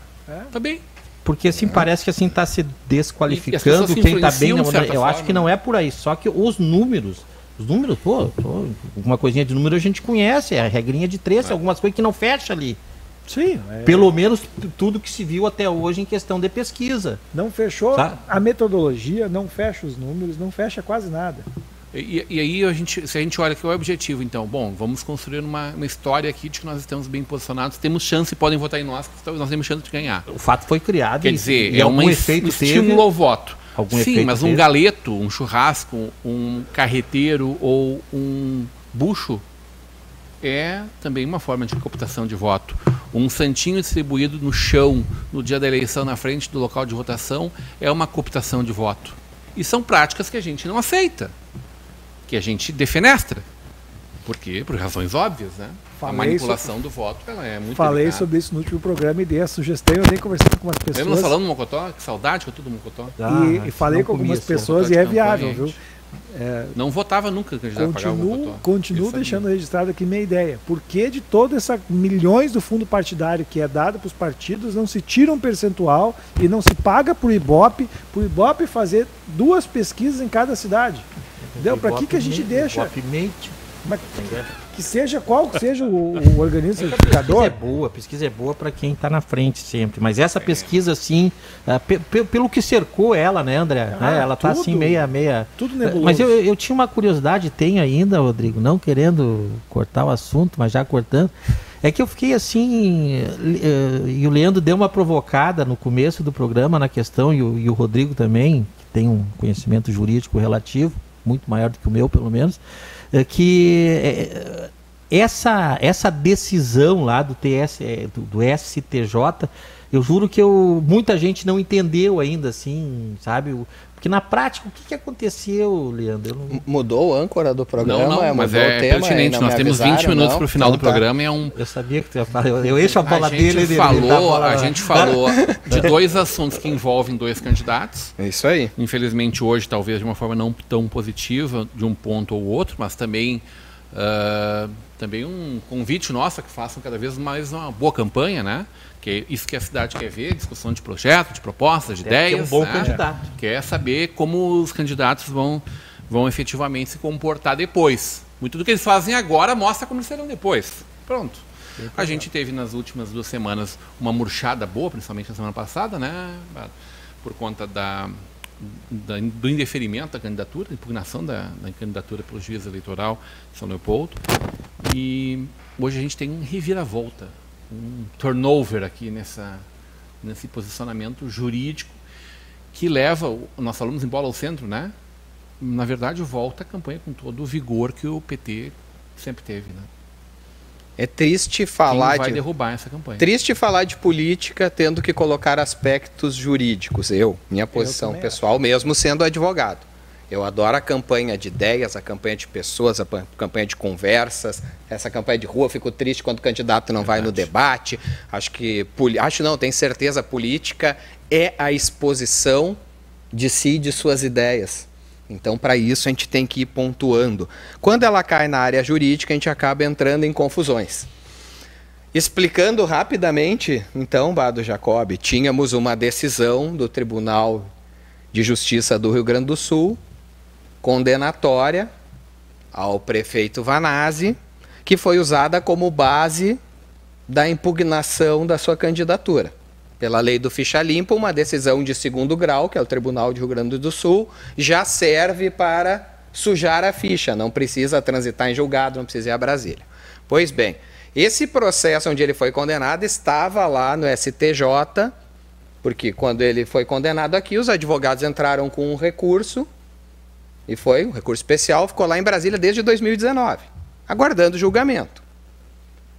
Tá bem. Porque assim parece que assim está se desqualificando quem está bem. Eu acho que não é por aí. Só que os números, pô, alguma coisinha de número a gente conhece, é a regrinha de 3, algumas coisas que não fecha ali. Sim. Pelo menos tudo que se viu até hoje em questão de pesquisa. Não fechou a metodologia, não fecha os números, não fecha quase nada. E aí, se a gente olha qual é o objetivo, então, bom, vamos construir uma história aqui de que nós estamos bem posicionados, temos chance e podem votar em nós, nós temos chance de ganhar. O fato foi criado. Quer dizer, é um estímulo ao voto. Sim, mas um galeto, um churrasco, um carreteiro ou um bucho é também uma forma de cooptação de voto. Um santinho distribuído no chão no dia da eleição na frente do local de votação é uma cooptação de voto. E são práticas que a gente não aceita, que a gente defenestra. Por quê? Por razões óbvias, né? A manipulação do voto ela é muito Falei sobre isso no último programa e dei a sugestão, eu nem conversei com algumas pessoas. Lembra falando no Mocotó? Que saudade que eu tô do Mocotó. E falei com algumas pessoas e é viável, viu? Não votava nunca candidato a pagar o Mocotó. Continuo deixando registrado aqui minha ideia. Por que de todos esses milhões do fundo partidário que é dado para os partidos não se tira um percentual e não se paga para o Ibope fazer 2 pesquisas em cada cidade? Entendeu? Para que a gente deixa? Mas que seja qual que seja o organismo certificador. A pesquisa é boa para quem está na frente sempre, mas essa pesquisa assim, pelo que cercou ela, né, André? Ela está assim meia. Tudo nebuloso. Mas eu tinha uma curiosidade, tenho ainda, Rodrigo, não querendo cortar o assunto, mas já cortando. É que eu fiquei assim, e o Leandro deu uma provocada no começo do programa na questão, e o Rodrigo também, que tem um conhecimento jurídico relativo, muito maior do que o meu, pelo menos, que essa decisão lá do STJ, eu juro que muita gente não entendeu ainda, assim, sabe? Porque na prática, o que aconteceu, Leandro? Mudou o âncora do programa? Não, mas é pertinente. Nós temos 20 minutos para o final do programa. Eu sabia que tu ia falar. Eu encho a bola dele. A gente falou de 2 assuntos que envolvem 2 candidatos. É isso aí. Infelizmente, hoje, talvez de uma forma não tão positiva, de um ponto ou outro, mas também um convite nosso a que façam cada vez mais uma boa campanha, né? Que é isso que a cidade quer ver, discussão de projetos, de propostas, de ideias. Um bom candidato. Quer saber como os candidatos vão efetivamente se comportar depois. Muito do que eles fazem agora mostra como eles serão depois. Pronto. A gente teve nas últimas 2 semanas uma murchada boa, principalmente na semana passada, né? Por conta do indeferimento da candidatura, da impugnação da candidatura pelo juiz eleitoral de São Leopoldo. E hoje a gente tem um reviravolta, um turnover aqui nesse posicionamento jurídico que leva o nosso alunos em bola ao centro, né? Na verdade, volta a campanha com todo o vigor que o PT sempre teve, né? É triste falar Quem vai derrubar essa campanha. Triste falar de política tendo que colocar aspectos jurídicos. Minha posição pessoal, mesmo sendo advogado. Eu adoro a campanha de ideias, a campanha de pessoas, a campanha de conversas. Essa campanha de rua, fico triste quando o candidato não vai no debate. Tenho certeza, política é a exposição de si e de suas ideias. Então, para isso, a gente tem que ir pontuando. Quando ela cai na área jurídica, a gente acaba entrando em confusões. Explicando rapidamente, então, Bado Jacob, tínhamos uma decisão do Tribunal de Justiça do Rio Grande do Sul, condenatória ao prefeito Vanazzi, que foi usada como base da impugnação da sua candidatura. Pela lei do ficha limpa, uma decisão de segundo grau, que é o Tribunal de Rio Grande do Sul, já serve para sujar a ficha, não precisa transitar em julgado, não precisa ir a Brasília. Pois bem, esse processo onde ele foi condenado estava lá no STJ, porque quando ele foi condenado aqui, os advogados entraram com um recurso, e foi um recurso especial, ficou lá em Brasília desde 2019, aguardando julgamento,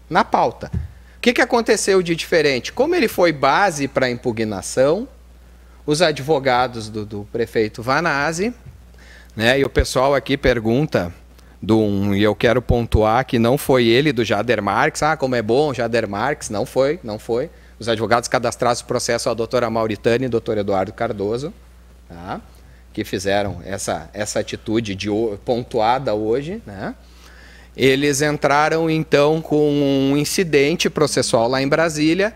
na pauta. O que aconteceu de diferente? Como ele foi base para a impugnação, os advogados do prefeito Vanazzi, né, e o pessoal aqui pergunta, e eu quero pontuar que não foi ele do Jader Marques, como é bom Jader Marques, não foi. Os advogados cadastrados no processo, a doutora Mauritânia e o doutor Eduardo Cardoso, tá, que fizeram essa atitude pontuada hoje, né? Eles entraram, então, com um incidente processual lá em Brasília,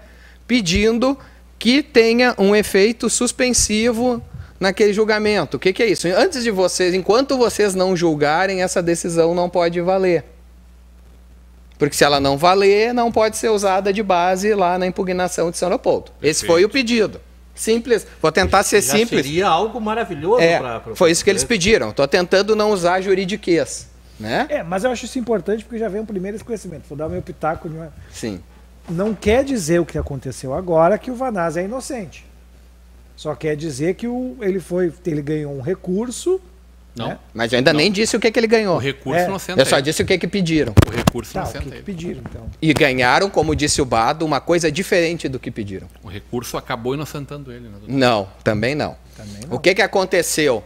pedindo que tenha um efeito suspensivo naquele julgamento. O que é isso? Antes de vocês, enquanto vocês não julgarem, essa decisão não pode valer. Porque se ela não valer, não pode ser usada de base lá na impugnação de São Leopoldo. Perfeito. Esse foi o pedido. Simples. Vou tentar ser simples. Seria algo maravilhoso foi isso que eles pediram. Estou tentando não usar juridiquês. Né? Mas eu acho isso importante porque já vem um primeiro esclarecimento. Vou dar meu pitaco. Sim. Não quer dizer o que aconteceu agora que o Vanazzi é inocente. Só quer dizer que ele ganhou um recurso. Não. Né? Mas eu ainda nem disse o que ele ganhou. O recurso não senta. Eu só disse o que pediram. O recurso não senta. O que pediram, então. E ganharam, como disse o Bado, uma coisa diferente do que pediram. O recurso acabou inocentando ele. Né, não, também não. O que aconteceu?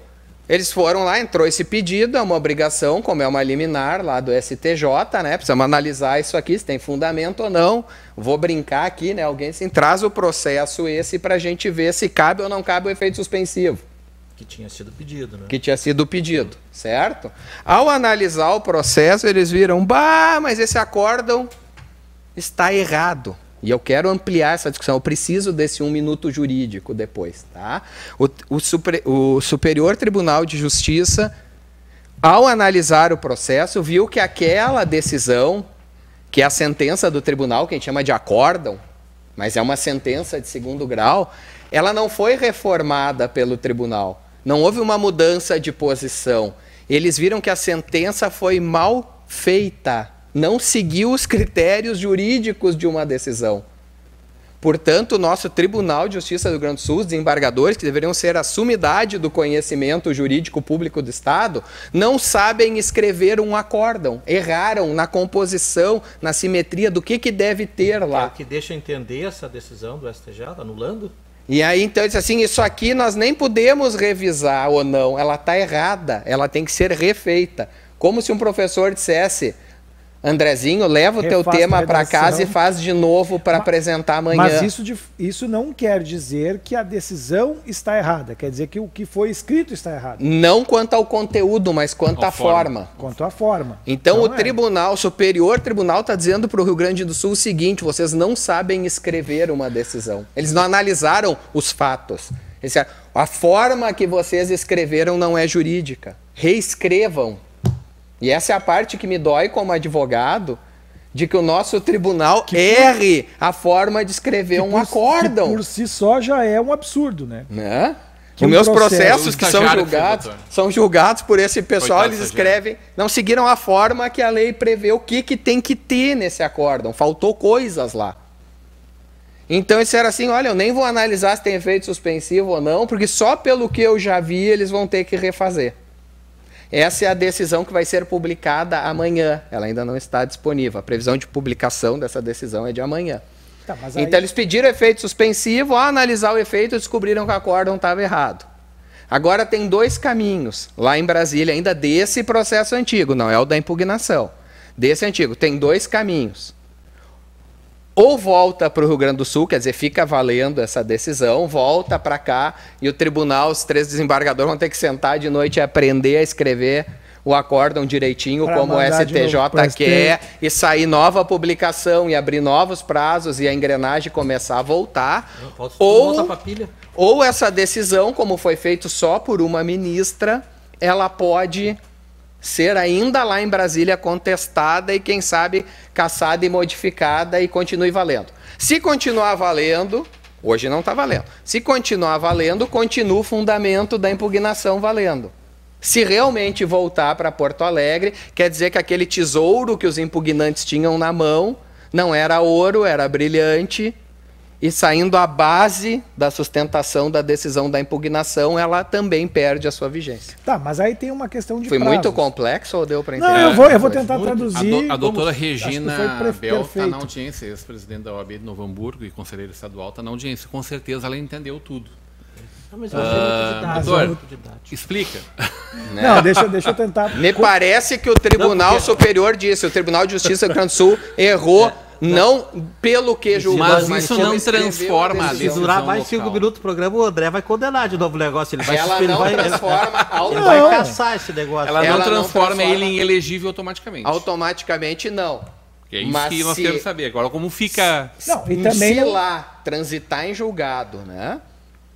Eles foram lá, entrou esse pedido, é uma obrigação, como é uma liminar lá do STJ, né? Precisamos analisar isso aqui, se tem fundamento ou não. Vou brincar aqui, né? Alguém assim, traz o processo esse para a gente ver se cabe ou não cabe o efeito suspensivo. Que tinha sido pedido, né? Que tinha sido pedido, certo? Ao analisar o processo, eles viram, mas esse acórdão está errado. E eu quero ampliar essa discussão, eu preciso desse 1 minuto jurídico depois. Tá? O Superior Tribunal de Justiça, ao analisar o processo, viu que aquela decisão, que é a sentença do tribunal, que a gente chama de acórdão, mas é uma sentença de segundo grau, ela não foi reformada pelo tribunal. Não houve uma mudança de posição. Eles viram que a sentença foi mal feita. Não seguiu os critérios jurídicos de uma decisão. Portanto, o nosso Tribunal de Justiça do Rio Grande do Sul, os desembargadores, que deveriam ser a sumidade do conhecimento jurídico público do Estado, não sabem escrever um acórdão. Erraram na composição, na simetria do que deve ter lá. É o que deixa entender essa decisão do STJ, anulando? E aí, então, ele disse assim, isso aqui nós nem podemos revisar ou não, ela está errada, ela tem que ser refeita. Como se um professor dissesse... Andrezinho, leva o teu tema para casa e faz de novo para apresentar amanhã. Mas isso não quer dizer que a decisão está errada. Quer dizer que o que foi escrito está errado. Não quanto ao conteúdo, mas quanto à forma. Quanto à forma. Então o Tribunal, o Superior Tribunal está dizendo para o Rio Grande do Sul o seguinte, vocês não sabem escrever uma decisão. Eles não analisaram os fatos. Eles disseram, a forma que vocês escreveram não é jurídica. Reescrevam. E essa é a parte que me dói como advogado, de que o nosso tribunal erre a forma de escrever um acórdão. Que por si só já é um absurdo, né? Os meus processos que são julgados por esse pessoal, coitado, eles escrevem, não seguiram a forma que a lei prevê o que tem que ter nesse acórdão. Faltou coisas lá. Então eles disseram assim, olha, eu nem vou analisar se tem efeito suspensivo ou não, porque só pelo que eu já vi eles vão ter que refazer. Essa é a decisão que vai ser publicada amanhã. Ela ainda não está disponível. A previsão de publicação dessa decisão é de amanhã. Tá, mas aí... Então eles pediram efeito suspensivo, ao analisar o efeito, descobriram que o acórdão estava errado. Agora tem 2 caminhos, lá em Brasília, ainda desse processo antigo, não é o da impugnação. Desse antigo, tem 2 caminhos. Ou volta para o Rio Grande do Sul, quer dizer, fica valendo essa decisão, volta para cá e o tribunal, os 3 desembargadores vão ter que sentar de noite e aprender a escrever o acórdão direitinho, como o STJ quer, e sair nova publicação e abrir novos prazos e a engrenagem começar a voltar. Ou essa decisão, como foi feito só por uma ministra, ela pode ser ainda lá em Brasília contestada e, quem sabe, cassada e modificada e continue valendo. Se continuar valendo, Hoje não está valendo. Se continuar valendo, continua o fundamento da impugnação valendo. Se realmente voltar para Porto Alegre, quer dizer que aquele tesouro que os impugnantes tinham na mão não era ouro, era brilhante, e saindo a base da sustentação da decisão da impugnação, ela também perde a sua vigência. Tá, mas aí tem uma questão de Foi prazos. muito complexo ou deu para entender? Não, eu vou tentar traduzir. A doutora Acho que Regina foi Bel está perfeito. na audiência, ex-presidente da OAB de Novo Hamburgo e conselheira estadual, está na audiência. Com certeza ela entendeu tudo. Não, mas eu achei muito didático, doutor, muito didático. Explica. Não, deixa eu tentar. Me parece que o Tribunal Superior disse, o Tribunal de Justiça do Rio Grande do Sul errou, não pelo que julgou, Mas isso como não escreveu transforma a decisão. Se decisão durar mais local. 5 minutos o programa, o André vai condenar de novo o negócio. Ele vai Ela suspender, não transforma ele vai Não. caçar esse negócio. Ela Ela não não transforma transforma- ele em elegível automaticamente. Automaticamente não. Que é isso Mas que nós se- queremos saber. Agora, como fica... Não, e também se não- lá transitar em julgado, né?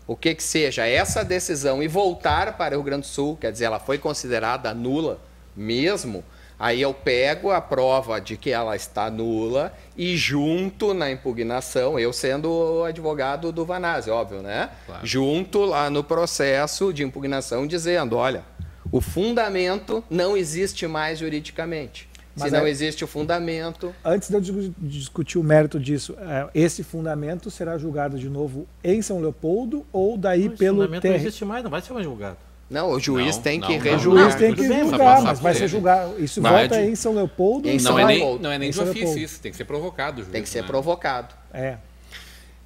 O que seja essa decisão e voltar para o Rio Grande do Sul, quer dizer, ela foi considerada nula mesmo, aí eu pego a prova de que ela está nula e junto na impugnação, eu sendo o advogado do Vanazzi, óbvio, né? Claro. Junto lá no processo de impugnação dizendo, olha, o fundamento não existe mais juridicamente. Mas Se não aí- existe o fundamento, Antes de eu discutir o mérito disso, esse fundamento será julgado de novo em São Leopoldo ou daí Esse pelo fundamento não TR? existe mais, não vai ser mais julgado. não, o juiz Não, tem não, que não. O rejulgar. juiz tem que Tudo bem, julgar, mas mas vai ser ele- julgado. Isso Não, volta é de- em São Leopoldo ou em Não São é nem- Leopoldo? Não é nem Em de São ofício Leopoldo. isso, tem que ser provocado. o juiz, Tem que ser né? provocado. É.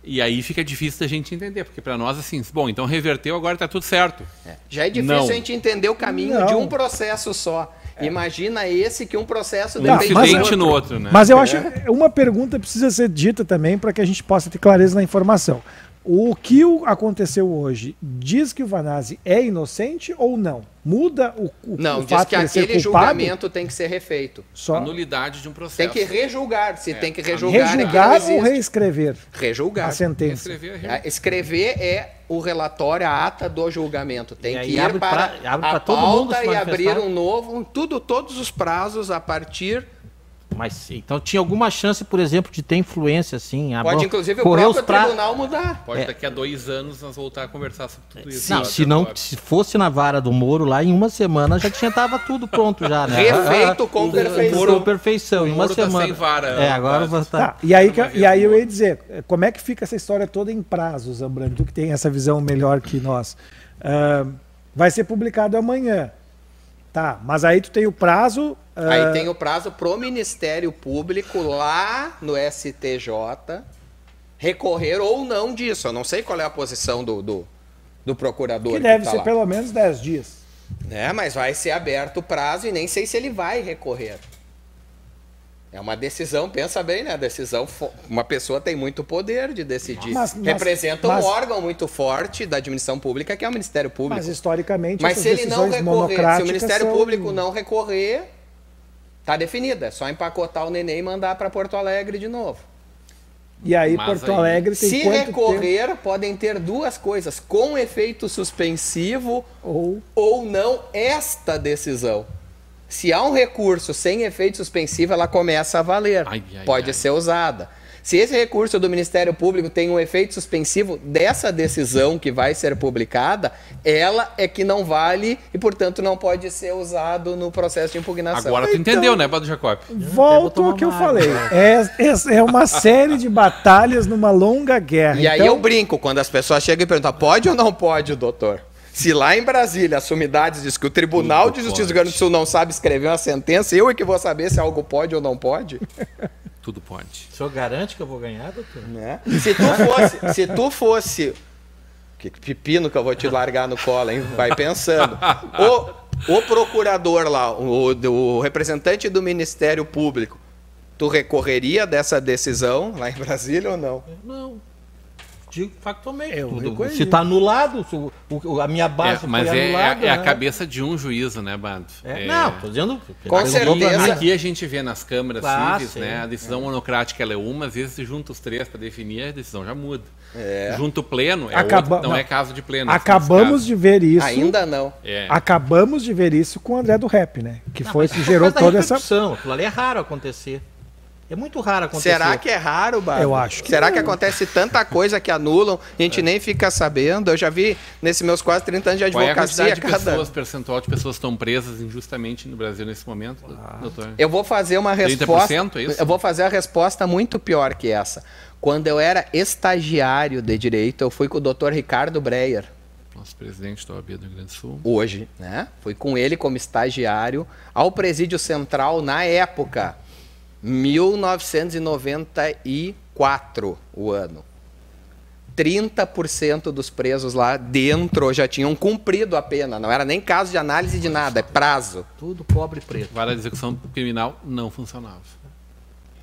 E aí fica difícil da gente entender, porque para nós, assim, bom, então reverteu, agora tá tudo certo. Já é difícil Não. a gente entender o caminho Não. de um processo só. Imagina esse que um processo Um depende do mas- incidente outro. no outro, né? Mas eu acho que uma pergunta precisa ser dita também para que a gente possa ter clareza na informação. O que aconteceu hoje diz que o Vanazzi é inocente ou não? Muda o Não, o diz fato que de ele ser aquele culpado? julgamento tem que ser refeito. Só A nulidade de um processo. Tem que rejulgar. Se tem que rejulgar, é que não rejulgar ou existe. reescrever Rejulgar. a sentença? Escrever Escrever é o relatório, a ata do julgamento. Tem E aí que ir abre para pra- abre a pra todo mundo pauta se e manifestar. abrir um novo, todos os prazos a partir. Mas então tinha alguma chance, por exemplo, de ter influência assim? Pode, inclusive, o correr próprio os pra... tribunal mudar. Pode É. daqui a 2 anos nós voltar a conversar sobre tudo isso. Não, Tá, se, não, tá, se fosse na vara do Moro lá, em uma semana já tinha tava tudo pronto já, né? Refeito com perfeição. Moro perfeição, em o uma Moro tá semana. sem vara, É, agora quase. vai Tá, e aí eu ia dizer, como é que fica essa história toda em prazos, Zambrano? Tu que tem essa visão melhor que nós. Vai ser publicado amanhã. Tá, mas aí tu tem o prazo. Aí tem o prazo pro Ministério Público lá no STJ recorrer ou não disso. Eu não sei qual é a posição do procurador. que deve tá ser lá. pelo menos 10 dias. Mas vai ser aberto o prazo e nem sei se ele vai recorrer. É uma decisão, pensa bem, né? Decisão, uma pessoa tem muito poder de decidir. Representa um órgão muito forte da administração pública, que é o Ministério Público. Mas historicamente, Mas essas se ele não decisões recorrer, se o monocráticas Ministério são- Público não recorrer, tá definida. É só empacotar o neném e mandar para Porto Alegre de novo. E aí Mas Porto aí- Alegre tem Se quanto tempo? recorrer, podem ter duas coisas: com efeito suspensivo Ou não esta decisão. Se há um recurso sem efeito suspensivo, ela começa a valer. Pode ser usada. Se esse recurso do Ministério Público tem um efeito suspensivo dessa decisão que vai ser publicada, ela é que não vale e, portanto, não pode ser usado no processo de impugnação. Agora tu entendeu, né, Bado Jacob? volto tomar ao que eu uma água, falei. É uma série de batalhas numa longa guerra. E aí Então, eu brinco quando as pessoas chegam e perguntam: pode ou não pode, doutor? Se lá em Brasília as sumidades diz que o Tribunal Tudo de Justiça do pode. Rio Grande do Sul não sabe escrever uma sentença, eu é que vou saber se algo pode ou não pode? Tudo pode. O senhor garante que eu vou ganhar, doutor? Né? Se tu fosse, que pepino que eu vou te largar no colo, hein? Vai pensando. O procurador lá, o representante do Ministério Público, tu recorreria dessa decisão lá em Brasília ou não? Não. Digo factualmente. Eu Tudo. reconheço. Se está anulado, se a minha base Mas foi anulada... a né? cabeça de um juízo, né, Bado? Não, tô dizendo... Com certeza. Aqui a gente vê nas câmaras Ah, civis, sim. né? A decisão monocrática ela é uma, às vezes se junta os três para definir, a decisão já muda. É. Junto o pleno, não não. é caso de pleno. acabamos de ver isso. Ainda não. É. Acabamos de ver isso com o André do Rap, né? Que Não, foi mas que gerou por causa da toda essa. repercussão. Aquilo ali é raro acontecer. É muito raro acontecer. Será que é raro, Bárbara? Eu acho que Será não. que acontece tanta coisa que anulam e a gente nem fica sabendo? Eu já vi, nesses meus quase 30 anos de Qual é a advocacia, quantidade de pessoas, percentual de pessoas que estão presas injustamente no Brasil nesse momento, doutor? Eu vou fazer uma 30%, resposta. é isso? Eu vou fazer a resposta muito pior que essa. Quando eu era estagiário de direito, eu fui com o Dr. Ricardo Breyer, Nosso presidente da OAB do Rio Grande do Sul. hoje, né? Fui com ele como estagiário ao Presídio Central na época, 1994, o ano. 30% dos presos lá dentro já tinham cumprido a pena. Não era nem caso de análise de nada, é prazo. Tudo pobre e preto. Vara de execução criminal não funcionava.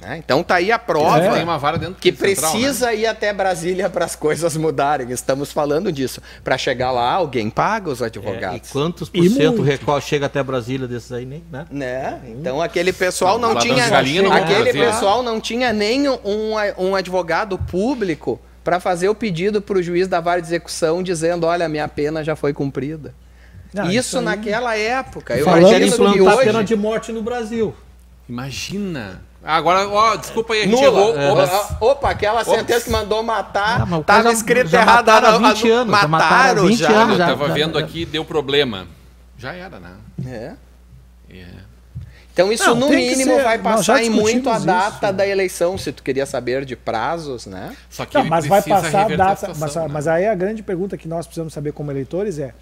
Né? Então tá aí a prova. Tem uma vara dentro Que do central, precisa né? ir até Brasília para as coisas mudarem. Estamos falando disso. Para chegar lá, alguém paga os E advogados. quantos por E cento muito. recorde chega até Brasília desses aí, nem, né? Né? Então aquele pessoal não Ladrão tinha. de galinha não Aquele fazia. pessoal não tinha nem um advogado público para fazer o pedido para o juiz da vara de execução dizendo: olha, minha pena já foi cumprida. Não, isso aí- naquela época. Eu Falando imagino isso, que implantar a pena hoje. de morte no Brasil. Imagina. Agora, ó, desculpa aí, a gente Nula. chegou. Opa, aquela sentença que mandou matar, Ah, mas o tava cara escrito já errado. mataram há 20 anos, já mataram há 20 já. anos. Eu tava já- vendo aqui, deu problema. Já era, né? É. É. Então isso Não, no tem que mínimo ser- vai nós passar já em muito a discutimos data isso. da eleição, se tu queria saber de prazos, né? Só que Não, ele mas vai precisa passar a reverter data. situação, Mas né? aí a grande pergunta que nós precisamos saber como eleitores é: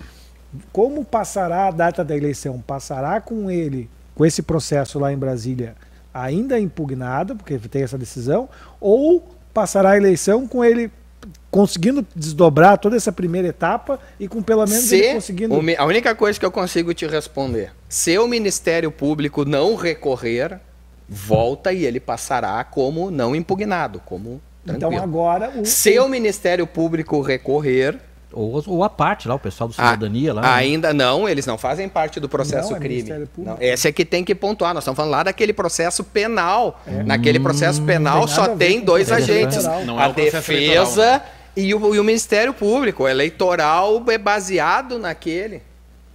como passará a data da eleição? Passará com esse processo lá em Brasília ainda impugnado, porque tem essa decisão, ou passará a eleição com ele conseguindo desdobrar toda essa primeira etapa e com pelo menos ele conseguindo. A única coisa que eu consigo te responder, se o Ministério Público não recorrer, volta e ele passará como não impugnado, como Então tranquilo. agora Se o Ministério Público recorrer, Ou a parte lá, o pessoal do Cidadania lá. né? ainda não, eles não fazem parte do processo Não, é crime. Ministério Público. Não, esse é que tem que pontuar. Nós estamos falando lá daquele processo penal. Naquele processo penal tem só nada a ver tem com dois processo agentes. eleitoral. Não é A o processo defesa eleitoral, e o Ministério Público. O eleitoral é baseado naquele.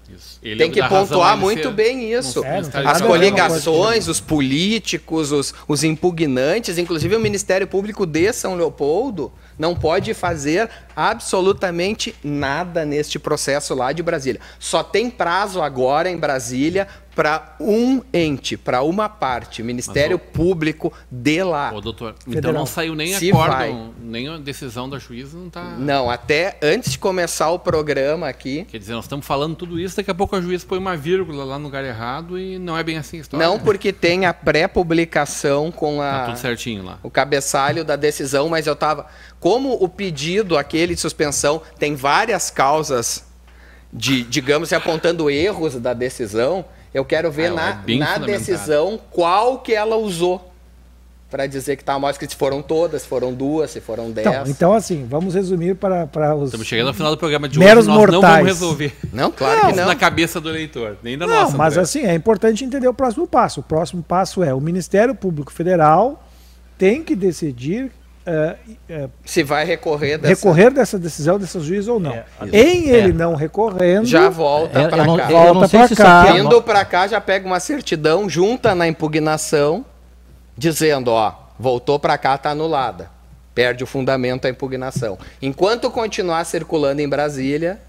Isso. Ele Tem que dá razão pontuar a ele muito ser- bem isso. não ser É, não Ministério tem As nada a ver uma coligações, os políticos, os impugnantes, inclusive o Ministério Público de São Leopoldo, não pode fazer absolutamente nada neste processo lá de Brasília. Só tem prazo agora em Brasília para um ente, para uma parte, Ministério Público de lá. Ô, doutor, então Federal. não saiu nem Se acórdão, vai. nem a decisão da juíza não tá... Não, até antes de começar o programa aqui, Quer dizer, nós estamos falando tudo isso, daqui a pouco a juíza põe uma vírgula lá no lugar errado e não é bem assim a história. não porque tem a pré-publicação com Tá a... tudo certinho lá. o cabeçalho da decisão, mas eu tava... Como o pedido, aquele de suspensão, tem várias causas, digamos, apontando erros da decisão, eu quero ver Ela é bem na fundamentada. decisão qual que ela usou para dizer que está mal escrito, se foram todas, se foram duas, se foram 10. Então, assim, vamos resumir para os. Estamos chegando ao final do programa de Meros hoje, nós não mortais. vamos resolver Não, claro que isso não. na cabeça do eleitor, nem da Não, nossa. mas André. assim, é importante entender o próximo passo. O próximo passo é: o Ministério Público Federal tem que decidir Se vai recorrer dessa... recorrer dessa decisão dessa juiz ou não. É, Em ele não recorrendo, Já volta É, para eu não, cá. eu não Volta sei pra se cá. isso aqui é Indo para cá, já pega uma certidão, junta na impugnação, dizendo, ó, voltou para cá, tá anulada. Perde o fundamento a impugnação. Enquanto continuar circulando em Brasília,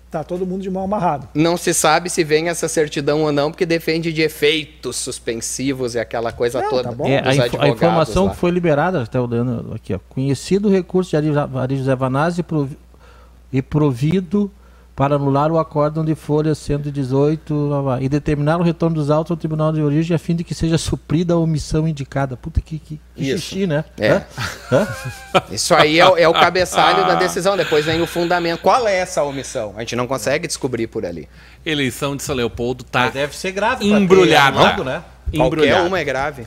tá todo mundo de mão amarrado. não se sabe se vem essa certidão ou não, porque depende de efeitos suspensivos e aquela coisa Não, toda tá bom. É, dos a advogados informação lá. que foi liberada, até olhando aqui, ó, conhecido o recurso de Ari José Vanazzi e provido para anular o acórdão de folha 118 e determinar o retorno dos autos ao tribunal de origem a fim de que seja suprida a omissão indicada. Puta que Isso. xixi, né? É. Hã? Isso aí é o cabeçalho da decisão, depois vem o fundamento. Qual é essa omissão? A gente não consegue descobrir por ali. Eleição de São Leopoldo tá Mas deve ser grave. embrulhada. pra ter mando, né? Qualquer Embrulhada. uma é grave.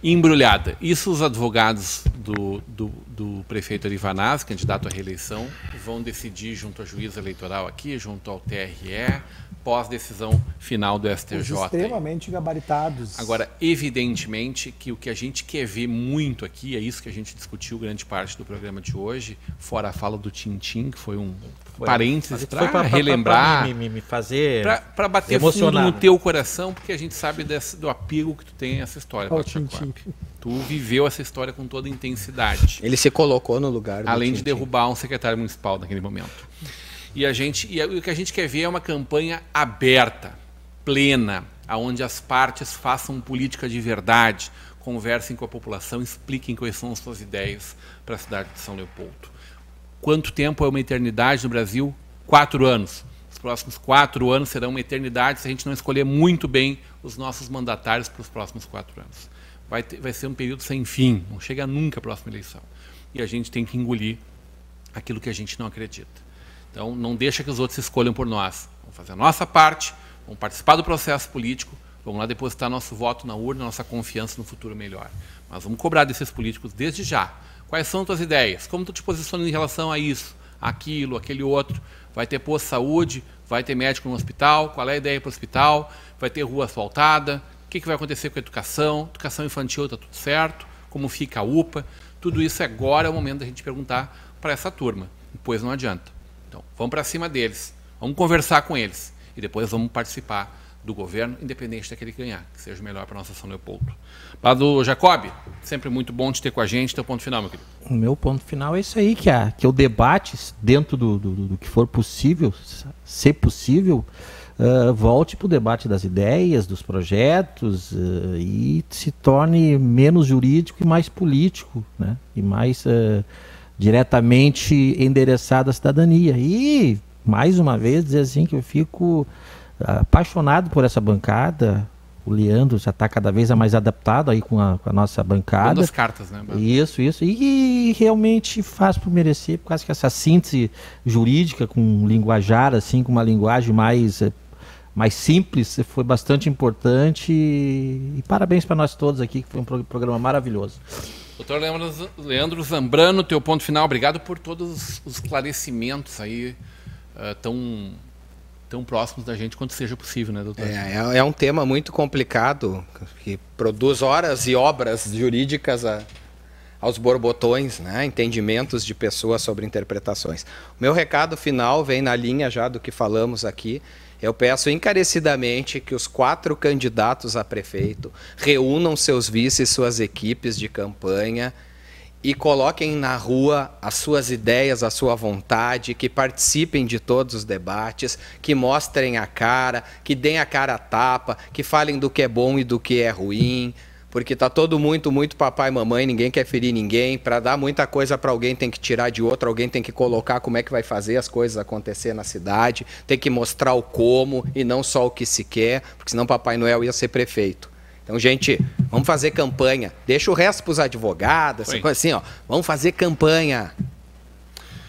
Embrulhada. Isso os advogados do prefeito Ari Vanazzi, candidato à reeleição, vão decidir junto à juíza eleitoral aqui, junto ao TRE, pós-decisão final do Os STJ. extremamente gabaritados. Agora, evidentemente que o que a gente quer ver muito aqui, é isso que a gente discutiu grande parte do programa de hoje, fora a fala do Tintim, que foi um parênteses para relembrar, me fazer para bater emocionar, fundo no né? teu coração, porque a gente sabe do apego que tu tem a essa história. Ó, com a Tintim. Tchacuape. Tu viveu essa história com toda intensidade. Ele se colocou no lugar do Além de Tintin. derrubar um secretário municipal naquele momento. E o que a gente quer ver é uma campanha aberta, plena, onde as partes façam política de verdade, conversem com a população, expliquem quais são as suas ideias para a cidade de São Leopoldo. Quanto tempo é uma eternidade no Brasil? 4 anos. Os próximos 4 anos serão uma eternidade se a gente não escolher muito bem os nossos mandatários para os próximos 4 anos. Vai ser um período sem fim, não chega nunca a próxima eleição. E a gente tem que engolir aquilo que a gente não acredita. Então, não deixa que os outros escolham por nós. Vamos fazer a nossa parte, vamos participar do processo político, vamos lá depositar nosso voto na urna, nossa confiança no futuro melhor. Mas vamos cobrar desses políticos desde já. Quais são as tuas ideias? Como tu te posiciona em relação a isso, aquilo, aquele outro? Vai ter posto de saúde? Vai ter médico no hospital? Qual é a ideia para o hospital? Vai ter rua asfaltada? O que vai acontecer com a educação? Educação infantil está tudo certo? Como fica a UPA? Tudo isso agora é o momento da gente perguntar para essa turma. Depois não adianta. Então, vamos para cima deles, vamos conversar com eles e depois vamos participar do governo, independente daquele que ganhar, que seja o melhor para a nossa São Leopoldo. Lado Jacob, sempre muito bom te ter com a gente. Teu ponto final, meu querido. O meu ponto final é isso aí, que o debate, dentro do que for possível, ser possível, volte para o debate das ideias, dos projetos, e se torne menos jurídico e mais político, né? E mais diretamente endereçado à cidadania. E, mais uma vez, dizer assim que eu fico apaixonado por essa bancada. O Leandro já está cada vez mais adaptado aí com a nossa bancada. Dando as cartas, né? Isso. E realmente faz por merecer, por causa que essa síntese jurídica com linguajar, assim, com uma linguagem mais simples, foi bastante importante. E parabéns para nós todos aqui, que foi um programa maravilhoso. Doutor Leandro Zambrano, teu ponto final. Obrigado por todos os esclarecimentos aí tão próximos da gente quanto seja possível, né, doutor? É um tema muito complicado, que produz horas e obras jurídicas aos borbotões, né? Entendimentos de pessoas sobre interpretações. O meu recado final vem na linha já do que falamos aqui. Eu peço encarecidamente que os 4 candidatos a prefeito reúnam seus vices, suas equipes de campanha e coloquem na rua as suas ideias, a sua vontade, que participem de todos os debates, que mostrem a cara, que deem a cara a tapa, que falem do que é bom e do que é ruim, porque está todo muito papai e mamãe, ninguém quer ferir ninguém. Para dar muita coisa para alguém tem que tirar de outro, alguém tem que colocar como é que vai fazer as coisas acontecer na cidade, tem que mostrar o como e não só o que se quer, porque senão Papai Noel ia ser prefeito. Então, gente, vamos fazer campanha. Deixa o resto para os advogados, essa coisa assim, ó. Vamos fazer campanha.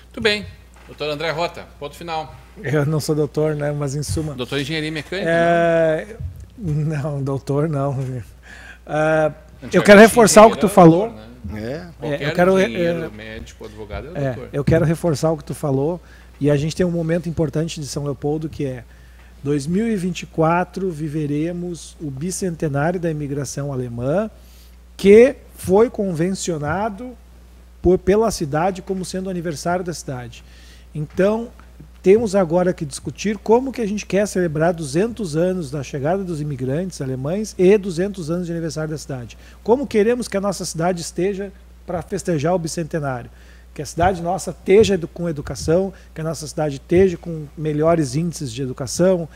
Muito bem. Doutor André Rota, ponto final. Eu não sou doutor, né? Mas em suma... Doutor em Engenharia Mecânica? Não, doutor não. Eu quero reforçar o que tu falou. Eu quero médico, advogado, doutor. Eu quero reforçar o que tu falou. E a gente tem um momento importante de São Leopoldo, que é 2024 viveremos o bicentenário da imigração alemã, que foi convencionado pela cidade como sendo o aniversário da cidade. Então, temos agora que discutir como que a gente quer celebrar 200 anos da chegada dos imigrantes alemães e 200 anos de aniversário da cidade. Como queremos que a nossa cidade esteja para festejar o bicentenário. Que a cidade nossa esteja com educação, que a nossa cidade esteja com melhores índices de educação,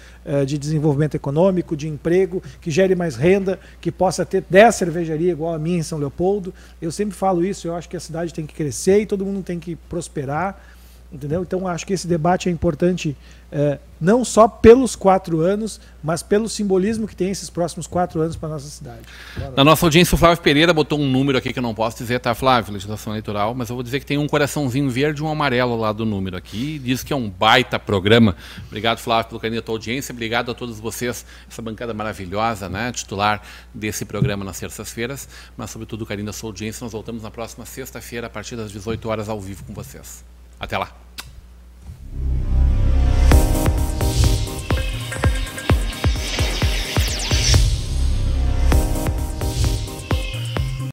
de desenvolvimento econômico, de emprego, que gere mais renda, que possa ter 10 cervejarias igual a minha em São Leopoldo. Eu sempre falo isso, eu acho que a cidade tem que crescer e todo mundo tem que prosperar. Entendeu? Então, acho que esse debate é importante não só pelos 4 anos, mas pelo simbolismo que tem esses próximos 4 anos para a nossa cidade. Na nossa audiência, o Flávio Pereira botou um número aqui que eu não posso dizer, tá, Flávio? Legislação eleitoral, mas eu vou dizer que tem um coraçãozinho verde e um amarelo lá do número aqui. Diz que é um baita programa. Obrigado, Flávio, pelo carinho da tua audiência. Obrigado a todos vocês, essa bancada maravilhosa, né, titular desse programa nas terças-feiras, mas sobretudo o carinho da sua audiência. Nós voltamos na próxima sexta-feira, a partir das 18 horas, ao vivo com vocês. Até lá.